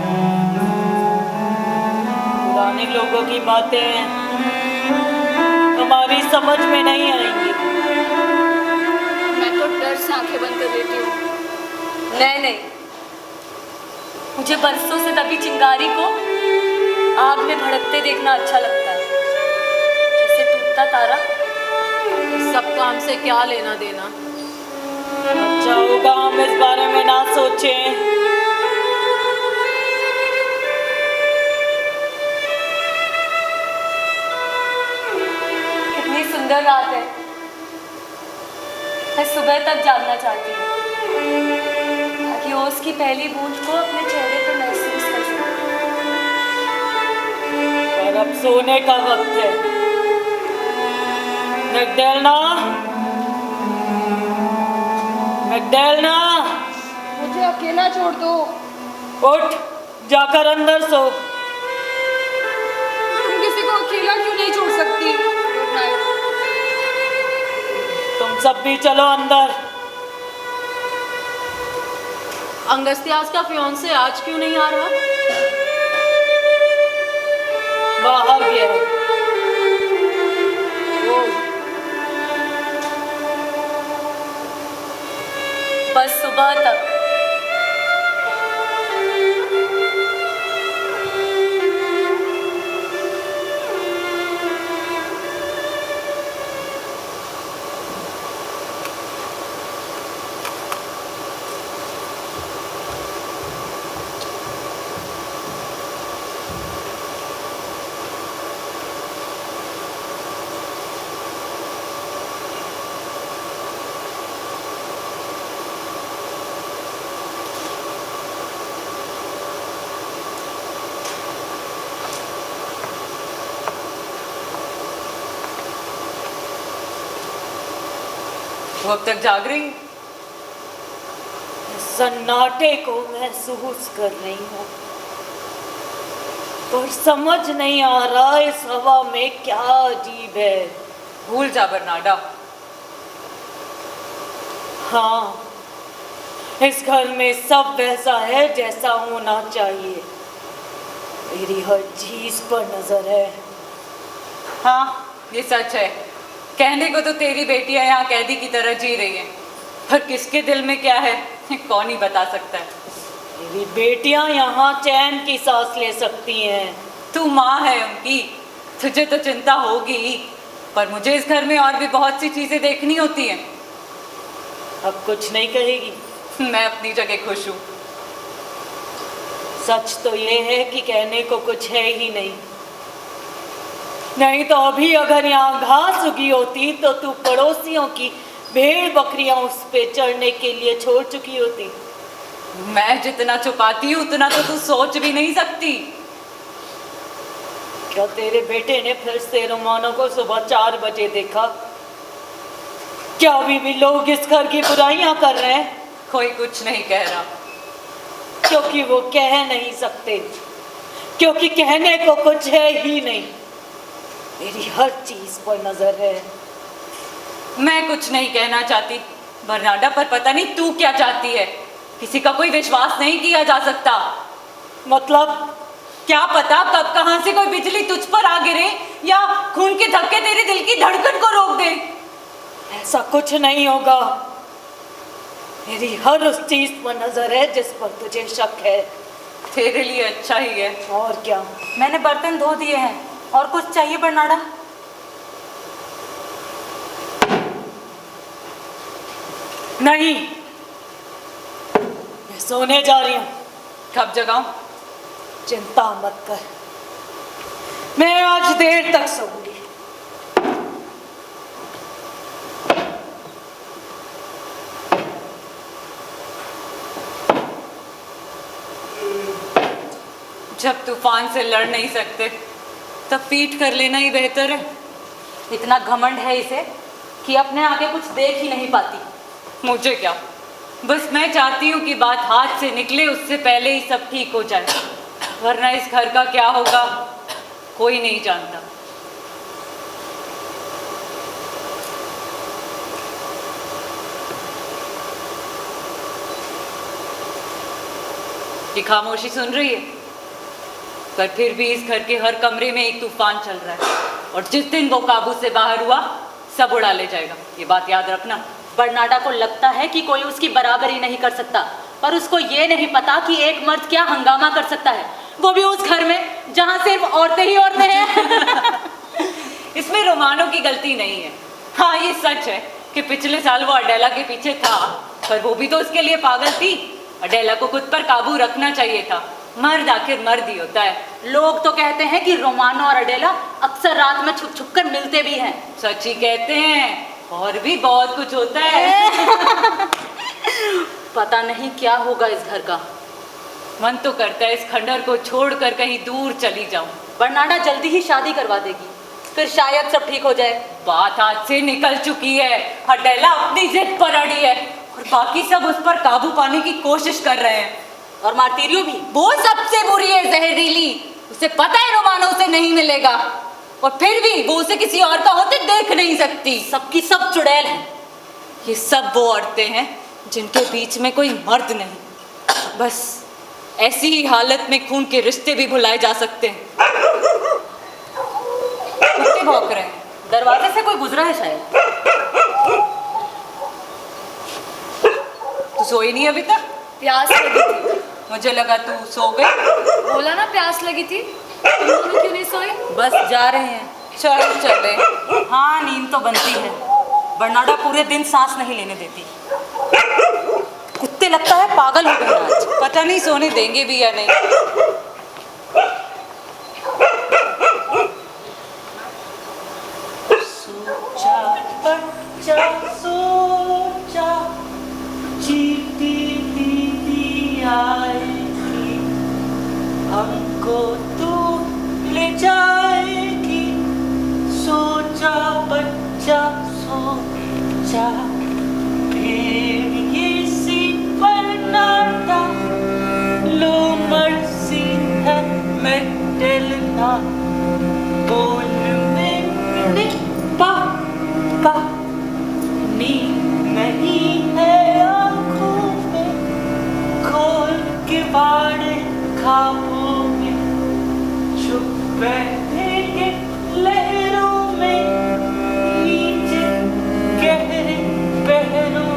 पुराने लोगों की बातें हमारी समझ में नहीं आएंगी। मैं तो डर से आंखें बंद कर लेती हूँ। नहीं नहीं, मुझे बरसों से दबी चिंगारी को आग में भड़कते देखना अच्छा लगता है, जैसे टूटता तारा। इस सब काम से क्या लेना देना। अच्छा होगा हम इस बारे में ना सोचें। कितनी सुंदर रात है। मैं सुबह तक जागना चाहती हूँ, ताकि ओस की पहली बूंद को अपने चेहरे पर महसूस कर सकूं। पर अब सोने का वक्त है। मैगडेलना, मैगडेलना, मुझे अकेला छोड़ दो। उठ, जाकर अंदर सो। तुम किसी को अकेला क्यों नहीं छोड़ सकती? तुम सब भी चलो अंदर। अंगस्त्यास का फियांसे आज क्यों नहीं आ रहा? बाहर गया है। बस सुबह तक। वो अब तक जाग रही? सन्नाटे को महसूस कर रही हूँ, पर समझ नहीं आ रहा इस हवा में क्या अजीब है। भूल जा बर्नाडा। हाँ, इस घर में सब वैसा है जैसा होना चाहिए। मेरी हर चीज पर नजर है। हाँ, ये सच है। कहने को तो तेरी बेटियां यहाँ कैदी की तरह जी रही हैं, पर किसके दिल में क्या है कौन ही बता सकता है। मेरी बेटियां यहाँ चैन की सांस ले सकती हैं। तू माँ है उनकी, तुझे तो चिंता होगी ही, पर मुझे इस घर में और भी बहुत सी चीजें देखनी होती हैं। अब कुछ नहीं कहेगी? मैं अपनी जगह खुश हूँ। सच तो ये है कि कहने को कुछ है ही नहीं। नहीं तो अभी अगर यहाँ घास उगी होती तो तू पड़ोसियों की भेड़ बकरियां उस पे चढ़ने के लिए छोड़ चुकी होती। मैं जितना छुपाती हूँ उतना तो तू सोच भी नहीं सकती। क्या तेरे बेटे ने फिर से रोमानो को सुबह 4 बजे देखा? क्या अभी भी लोग इस घर की बुराइयां कर रहे हैं? कोई कुछ नहीं कह रहा, क्योंकि वो कह नहीं सकते, क्योंकि कहने को कुछ है ही नहीं। मेरी हर चीज पर नजर है। मैं कुछ नहीं कहना चाहती, बरनाडा, पर पता नहीं तू क्या चाहती है। किसी का कोई विश्वास नहीं किया जा सकता। मतलब क्या पता कब कहां से कोई बिजली तुझ पर आ गिरे या खून के धक्के तेरे दिल की धड़कन को रोक दे। ऐसा कुछ नहीं होगा। मेरी हर उस चीज पर नजर है जिस पर तुझे शक है। तेरे लिए अच्छा ही है। और क्या? मैंने बर्तन धो दिए हैं। और कुछ चाहिए बरनाडा? नहीं, मैं सोने जा रही हूँ। कब जगाऊं? चिंता मत कर, मैं आज देर तक सोऊंगी। जब तूफान से लड़ नहीं सकते तब पीठ कर लेना ही बेहतर है। इतना घमंड है इसे कि अपने आगे कुछ देख ही नहीं पाती। मुझे क्या, बस मैं चाहती हूँ कि बात हाथ से निकले उससे पहले ही सब ठीक हो जाए, वरना इस घर का क्या होगा कोई नहीं जानता। ये खामोशी सुन रही है, पर फिर भी इस घर के हर कमरे में एक तूफान चल रहा है, और जिस दिन वो काबू से बाहर हुआ सब उड़ा ले जाएगा। ये बात याद रखना। बरनाडा को लगता है कि कोई उसकी बराबरी नहीं कर सकता, पर उसको ये नहीं पता कि एक मर्द क्या हंगामा कर सकता है, वो भी उस घर में जहाँ सिर्फ औरतें ही औरतें हैं। इसमें रोमानो की गलती नहीं है। हाँ, ये सच है कि पिछले साल वो अडेला के पीछे था, पर वो भी तो उसके लिए पागल थी। अडेला को खुद पर काबू रखना चाहिए था। मर्द आखिर मर्द ही होता है। लोग तो कहते हैं कि रोमानो और अडेला अक्सर रात में छुप छुप कर मिलते भी हैं। सच ही कहते हैं, और भी बहुत कुछ होता है। पता नहीं क्या होगा इस घर का। मन तो करता है इस खंडर को छोड़कर कहीं दूर चली जाऊं। बरनाडा जल्दी ही शादी करवा देगी, फिर शायद सब ठीक हो जाए। बात हाथ से निकल चुकी है। अडेला अपनी जिद पर अड़ी है और बाकी सब उस पर काबू पाने की कोशिश कर रहे हैं। और मार्टिरियो भी। वो सबसे बुरी है, जहरीली। उसे पता है रोमानो उसे नहीं मिलेगा, और फिर भी वो उसे किसी और का होते देख नहीं सकती। सबकी सब चुड़ैल है। ये सब वो औरतें हैं जिनके बीच में कोई मर्द नहीं। बस ऐसी ही हालत में खून के रिश्ते भी भुलाए जा सकते हैं। कुत्ते भौंक रहे हैं। दरवाजे से कोई गुजरा है शायद। तू सोई नहीं अभी तक? प्यास लगी थी। मुझे लगा तू सो गई। बोला ना प्यास लगी थी। तुम दोनों क्यों नहीं सोए? बस जा रहे हैं। चल चले। हाँ, नींद तो बनती है। बरनाडा पूरे दिन सांस नहीं लेने देती। कुत्ते लगता है पागल हो गए आज। पता नहीं सोने देंगे भी या नहीं। सोचा बच्चा सोचा, जीती दीदी आएगी, हमको तू ले जाएगी। सोचा बच्चा सोचा, फिर ये सी बरनाडा, लो मर्सी है मैं डलना, बोल में पापा, नींद नहीं है आँखों में, खोल के बाड़े ख्वाबों में, चुप बैठेंगे लहरों में, नीचे गहरे बहरों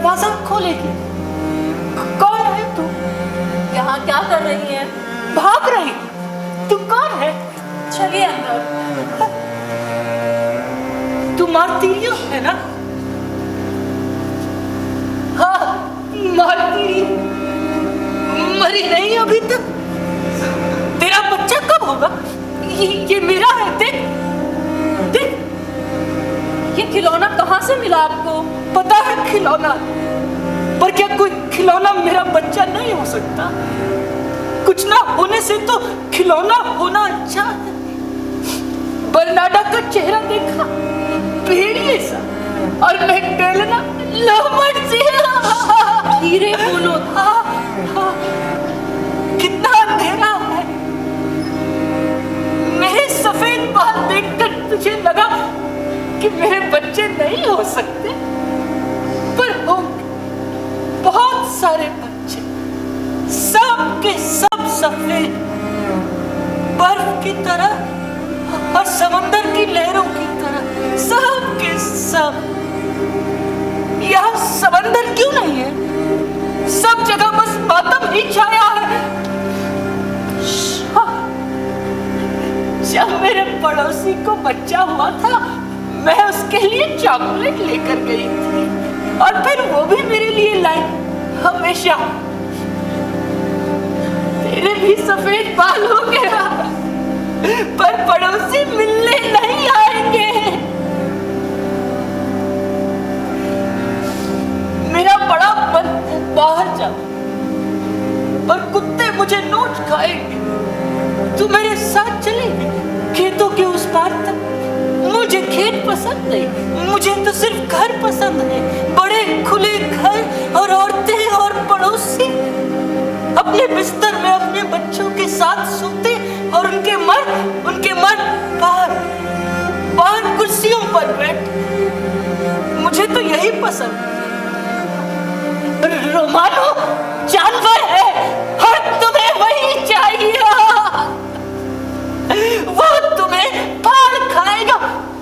दरवाजा खोलेगी। कौन है तू? यहाँ क्या कर रही है? भाग रही? तू कौन है? चलिए अंदर। तू मार्तिरियो है ना? हाँ, मार्तिरी मरी नहीं अभी तक। तेरा बच्चा कब होगा? ये मेरा है, देख देख। ये खिलौना कहाँ से मिला आपको? पता है खिलौना, पर क्या कोई खिलौना मेरा बच्चा नहीं हो सकता? कुछ ना होने से तो खिलौना होना अच्छा है। बरनाडा का चेहरा देखा, भेड़िए सा, और मैकडलेना लोमड़ से। धीरे बोलो। कितना अंधेरा है। मेरे सफेद बाल देखकर तुझे लगा कि मेरे बच्चे नहीं हो सकते, पर होंगे बहुत सारे बच्चे, सब के सब सफेद, बर्फ की तरह और समंदर की लहरों की तरह, सब के सब। यहाँ समंदर क्यों नहीं है? सब जगह बस मातम ही छाया है। जब मेरे पड़ोसी को बच्चा हुआ था, मैं उसके लिए चॉकलेट लेकर गई थी, और फिर वो भी मेरे लिए लाई। हमेशा तेरे भी सफेद बाल हो गया, पर पड़ोसी मिलने नहीं आएंगे। मेरा बड़ा मन बाहर जा, पर कुत्ते मुझे नोच खाएंगे। तू मेरे साथ चलेगी खेतों के उस पार तक? मुझे खेत पसंद नहीं, मुझे तो सिर्फ घर पसंद है। बड़े खुले घर और औरतें और पड़ोसी अपने बिस्तर में अपने बच्चों के साथ सोते, और उनके मर्द बाहर कुर्सियों पर बैठे। मुझे तो यही पसंद। रोमानो जानवर है, और तुम्हें वही चाहिए। वो तुम्हें फाड़ खाएगा,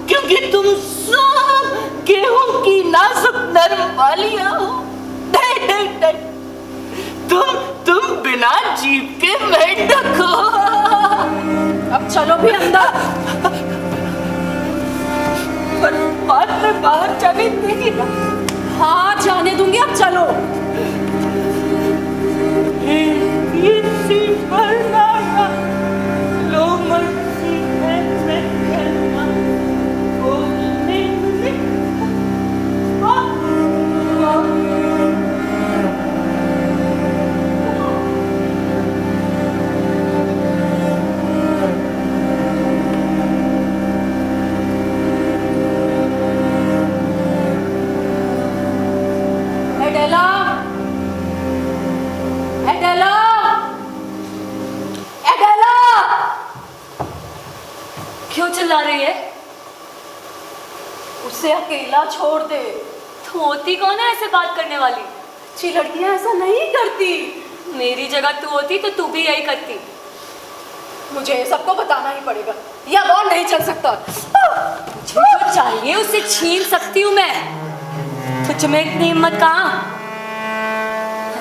क्योंकि तुम सब गेहूं की नाजुक नरम वालियां हो। नहीं नहीं नहीं, तुम बिना जीभ के मेंढक हो। अब चलो भी अंदर। पर बाद में बाहर जाने देगी ना? हाँ जाने दूंगी, अब चलो। क्यों चिल्ला रही है? उसे अकेला छोड़ दे। तू होती कौन है ऐसे बात करने वाली? अच्छी लड़कियां ऐसा नहीं करती। मेरी जगह तू होती तो तू भी यही करती। मुझे सबको बताना ही पड़ेगा, या और नहीं चल सकता। मुझे जो चाहिए उसे छीन सकती हूँ मैं। तुझ में इतनी हिम्मत कहाँ?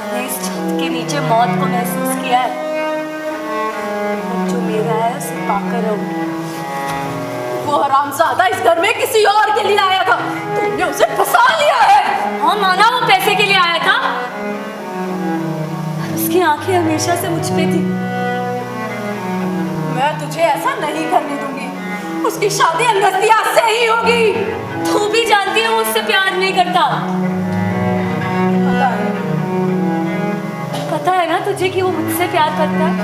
मैंने इस छत के नीचे मौत को महसूस किया है। जो मेरा है उसे पाकर रहूंगी। वो हरामजादा इस घर में किसी और के लिए आया था, तुमने उसे फंसा लिया है। हाँ माना, वो पैसे के लिए आया था, उसकी आंखें हमेशा से मुझ पे थी। मैं तुझे ऐसा नहीं करने दूंगी। उसकी शादी अंगस्तिया से ही होगी। तू भी जानती है वो उससे प्यार नहीं करता। पता है ना तुझे कि वो मुझसे प्यार करता है?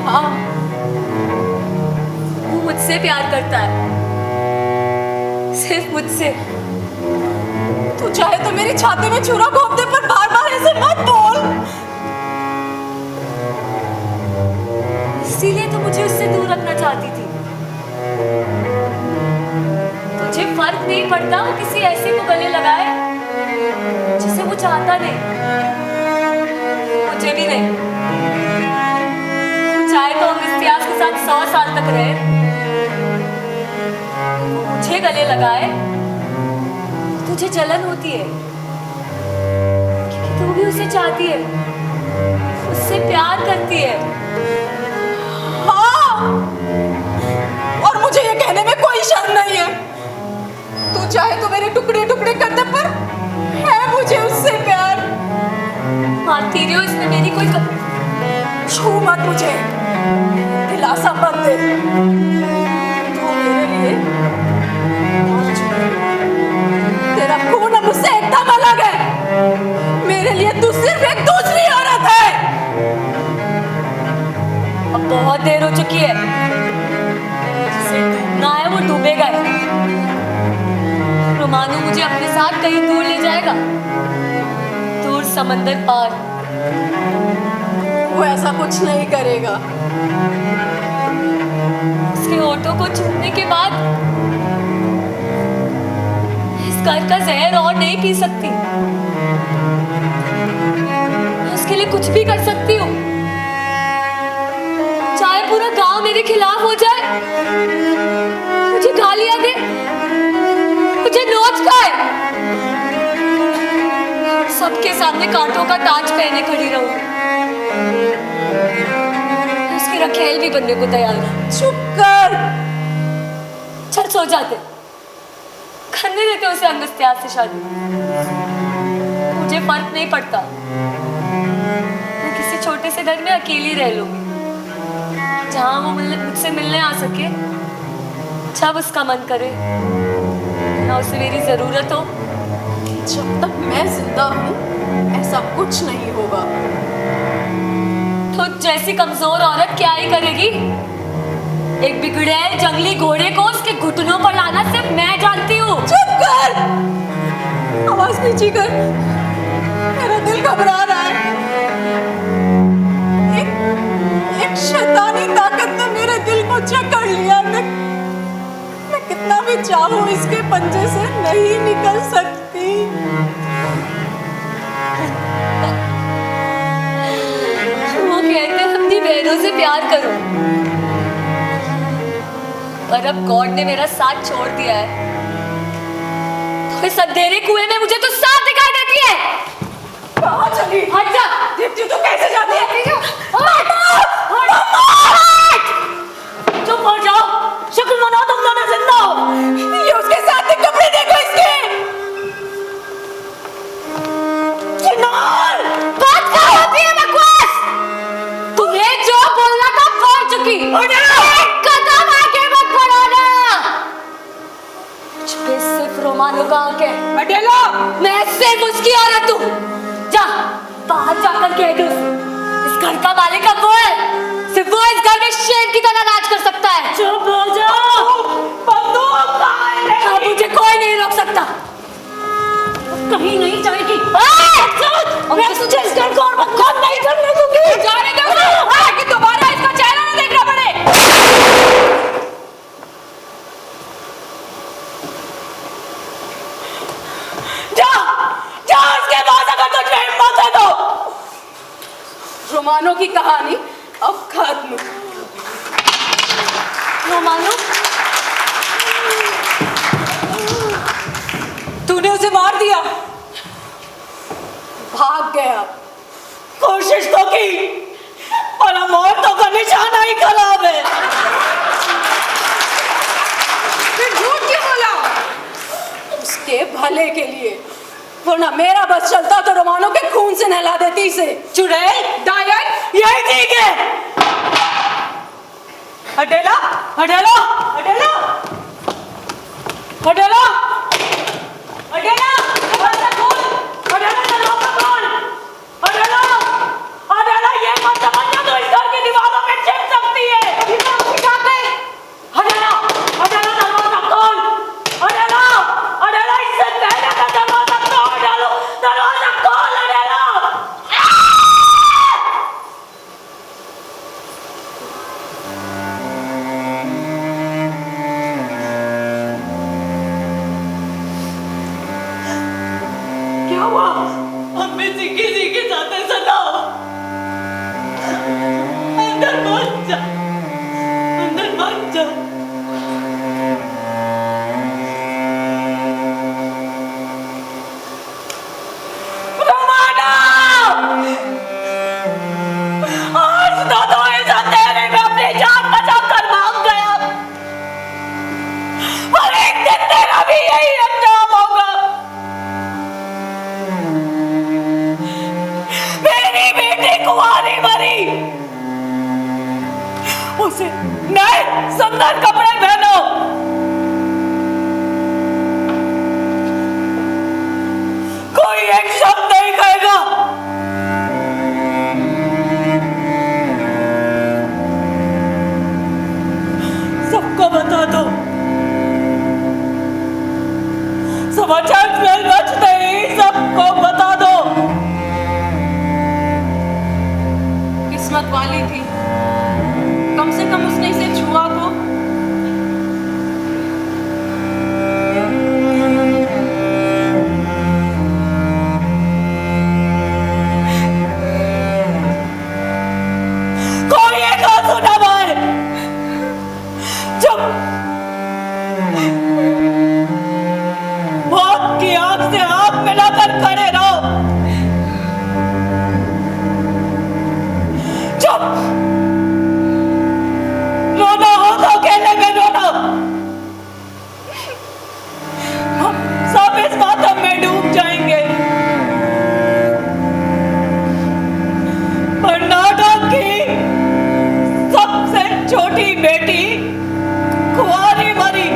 हाँ, वो मुझसे प्यार करता है, सिर्फ मुझसे। तू चाहे तो मेरी छाती में छुरा घोंप दे, पर बार बार ऐसे मत बोल। इसीलिए तो मुझे उससे दूर रखना चाहती थी। तुझे फर्क नहीं पड़ता वो किसी ऐसी को गले लगाए जिसे वो चाहता नहीं। मुझे भी नहीं। चाहे तो हम इम्तियाज के साथ 100 साल तक रहे, मुझे गले लगाए तुझे जलन होती है क्योंकि तू भी उसे चाहती है, उससे प्यार करती है। हाँ, और मुझे ये कहने में कोई शर्म नहीं है। तू चाहे तो मेरे टुकड़े टुकड़े कर दे, पर है मुझे उससे प्यार। मानती रही हो इसमें मेरी कोई छू मत मुझे, दिलासा मत दे। तू मेरे लिए मर चुकी है। तेरा खून अब मुझसे एकदम अलग है। मेरे लिए तू सिर्फ एक दूसरी औरत है। अब बहुत देर हो चुकी है, जिसे डूबना है वो डूबेगा। रोमानो मुझे अपने साथ कहीं दूर ले जाएगा, दूर समंदर पार। वो ऐसा कुछ नहीं करेगा। उसके होठों को छूने के बाद इस घर का जहर और नहीं पी सकती। मैं उसके लिए कुछ भी कर सकती हूँ, चाहे पूरा गांव मेरे खिलाफ हो जाए, मुझे गालियां दे, मुझे नोच खाए, सबके सामने कांटों का ताज पहने खड़ी रहूं। उसकी रखेल भी बनने को तैयार हूं। चुप कर। चल सो जाते, करने देते उसे अंगस्त्यार से शादी। मुझे फर्क नहीं पड़ता, मैं किसी छोटे से घर में अकेली रह लूंगी, जहां वो मुझसे मिलने आ सके जब उसका मन करे, ना उसे मेरी जरूरत हो। जब तक मैं जिंदा हूँ ऐसा कुछ नहीं होगा। तो जैसी कमजोर औरत क्या ही करेगी? एक बिगड़ैल जंगली घोड़े को उसके घुटनों पर लाना सिर्फ मैं जानती हूँ। चुप कर, आवाज नीची कर, मेरा दिल घबरा रहा है। एक शैतानी ताकत ने मेरे दिल को जकड़ लिया। मैं कितना भी चाहूं इसके पंजे से नहीं निकल सकती। वो कहते हैं अपनी बहनों से प्यार करो, पर अब गॉड ने मेरा साथ छोड़ दिया है, तो इस अंधेरे कुएं में मुझे तो साफ दिखाई देती है। कहाँ चली? हट जा। दीप्ति तू कैसे जाती है? चुप हो जाओ, शुक्र मनाओ तुम दोनों जिंदा हो। ये उसके साथ के कपड़े देखो इसके। चिनार, बात क्या होती है बकवास? तुम्हें जो बोलना था बोल चुकी। एक कदम आगे मत बढ़ाना। मुझ पे सिर्फ रोमानो का हक है। अटेला, मैं सिर्फ उसकी औरत हूँ। जा, बाहर जाकर कह दो, इस घर का मालिक अब वो है, सिर्फ वो इस घर में शेर की तरह राज कर सकता है। चुप हो जाओ। अब मुझे कोई नहीं रोक सकता, कहीं नहीं जाएगी। मैं तुझे इस घर को और बदनाम नहीं करने दूंगी। जाने दो कि दोबारा इसका चेहरा न देखना पड़े। जा, जा इसके बाद अगर तुझे हिम्मत है तो। रोमानो की कहानी अब खत्म। रोमानो, तूने उसे मार दिया, भाग गया। कोशिश तो की, पर मौतों का निशाना ही खराब है। फिर झूठ क्यों बोला? उसके भले के लिए, वरना मेरा बस चलता तो रोमानो के खून से नहला देती इसे। चुड़ैल, डायन, यही ठीक है। अटेला, अटेला, अटेला, अटेला, अटेला, दरवाजा खोल, अटेला, दरवाजा खोल, अटेला, अटेला, ये मत समझना तो इस घर की दीवारों में चिप सकती है। अटेला, अटेला, दरवाजा खोल, अटेला, अटेला, इससे पहले मैं दरवाजा तोड़ डालूं, दरवाजा खोल, अटेला। क्या हुआ? हमें सीखे सीखे जाते सताओ। अंदर मत जा, अंदर मत जा। सुंदर कपड़े पहनो। कोई एक शब्द नहीं कहेगा। सबको बता दो, समाचार में बचते ही सबको बता दो। किस्मत वाली थी, कम से कम उसने इसे छुआ तो। कोई एक आंसू न बहाए। चुप। मौत की आंख से आंख मिलाकर खड़े रहो। चुप। रोना हो तो अकेले में रोना। हम सब इस मातम में डूब जाएंगे। कर्नाटक की सबसे छोटी बेटी कुंवारी मरी।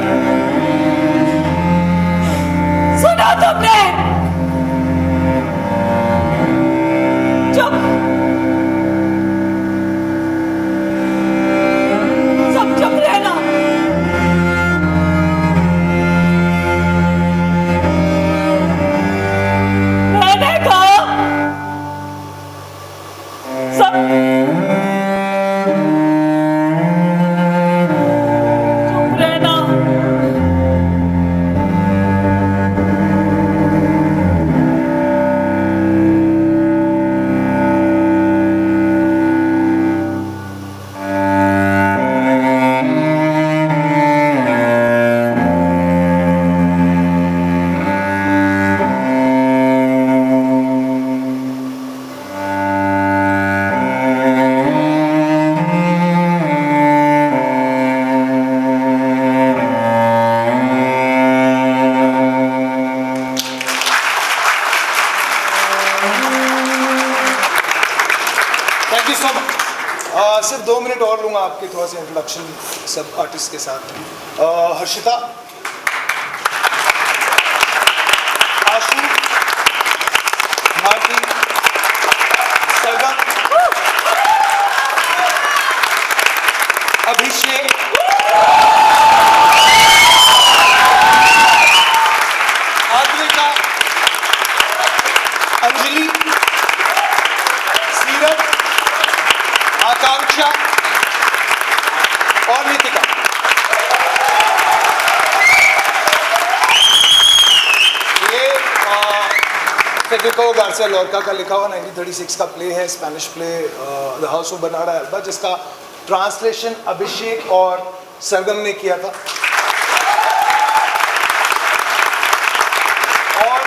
सुना तुमने? चुप। सब चुप रहना। मैंने कहा सब चुप रहना। Thank you so much. सिर्फ 2 मिनट और लूँगा आपके थोड़ा सा इंट्रोडक्शन सब आर्टिस्ट के साथ। हर्षिता, आशु, भारती, सरगम, अभिषेक, आद्रिका, अंजलि, सीरत, आकांक्षा और नितिका। ये फेडरिको गार्सिया लोरका का लिखा हुआ 1936 का प्ले है, Spanish play the house of Bernarda Alba, जिसका ट्रांसलेशन अभिषेक और सरगम ने किया था। और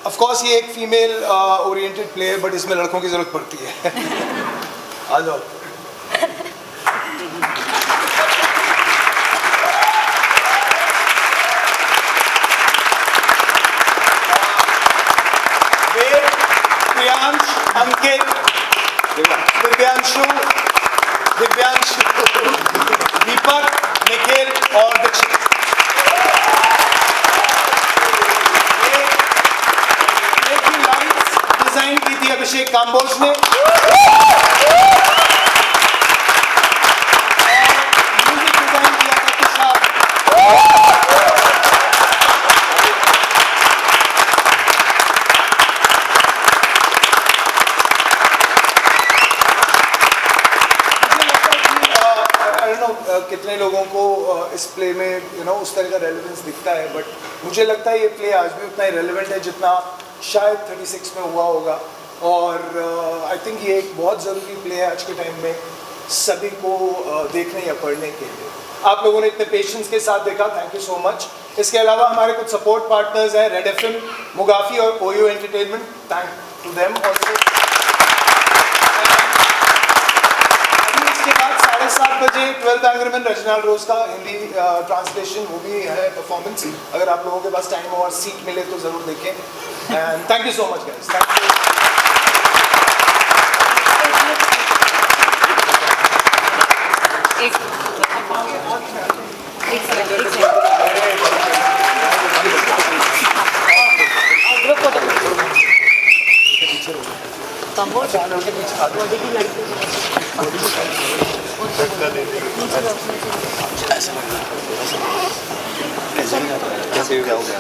ऑफ कोर्स ये एक फीमेल ओरिएंटेड प्ले है, बट इसमें लड़कों की जरूरत पड़ती है। आ जाओ। वेद, प्रियांश, अंकित, दिव्यांशु, दीपक, निखिल और दीक्षित। ये की लाइट्स डिजाइन की थी अभिषेक काम्बोज ने। कितने लोगों को इस प्ले में उस तरह का रेलेवेंस दिखता है, बट मुझे लगता है ये प्ले आज भी उतना ही रेलेवेंट है जितना शायद 36 में हुआ होगा। और आई थिंक ये एक बहुत ज़रूरी प्ले है आज के टाइम में सभी को देखने या पढ़ने के लिए। आप लोगों ने इतने पेशेंस के साथ देखा, थैंक यू सो मच। इसके अलावा हमारे कुछ सपोर्ट पार्टनर्स हैं, रेड एफएम, मुगाफी और OYO entertainment, thank to them also. अभी इसके बाद 7:30 बजे 12th एंग्रीमैन रजनाल रोज का हिंदी ट्रांसलेशन वो भी है परफॉर्मेंस। अगर आप लोगों के पास टाइम हो और सीट मिले तो ज़रूर देखें। And thank you so much guys, thank you. एक कैसे भी क्या हो गया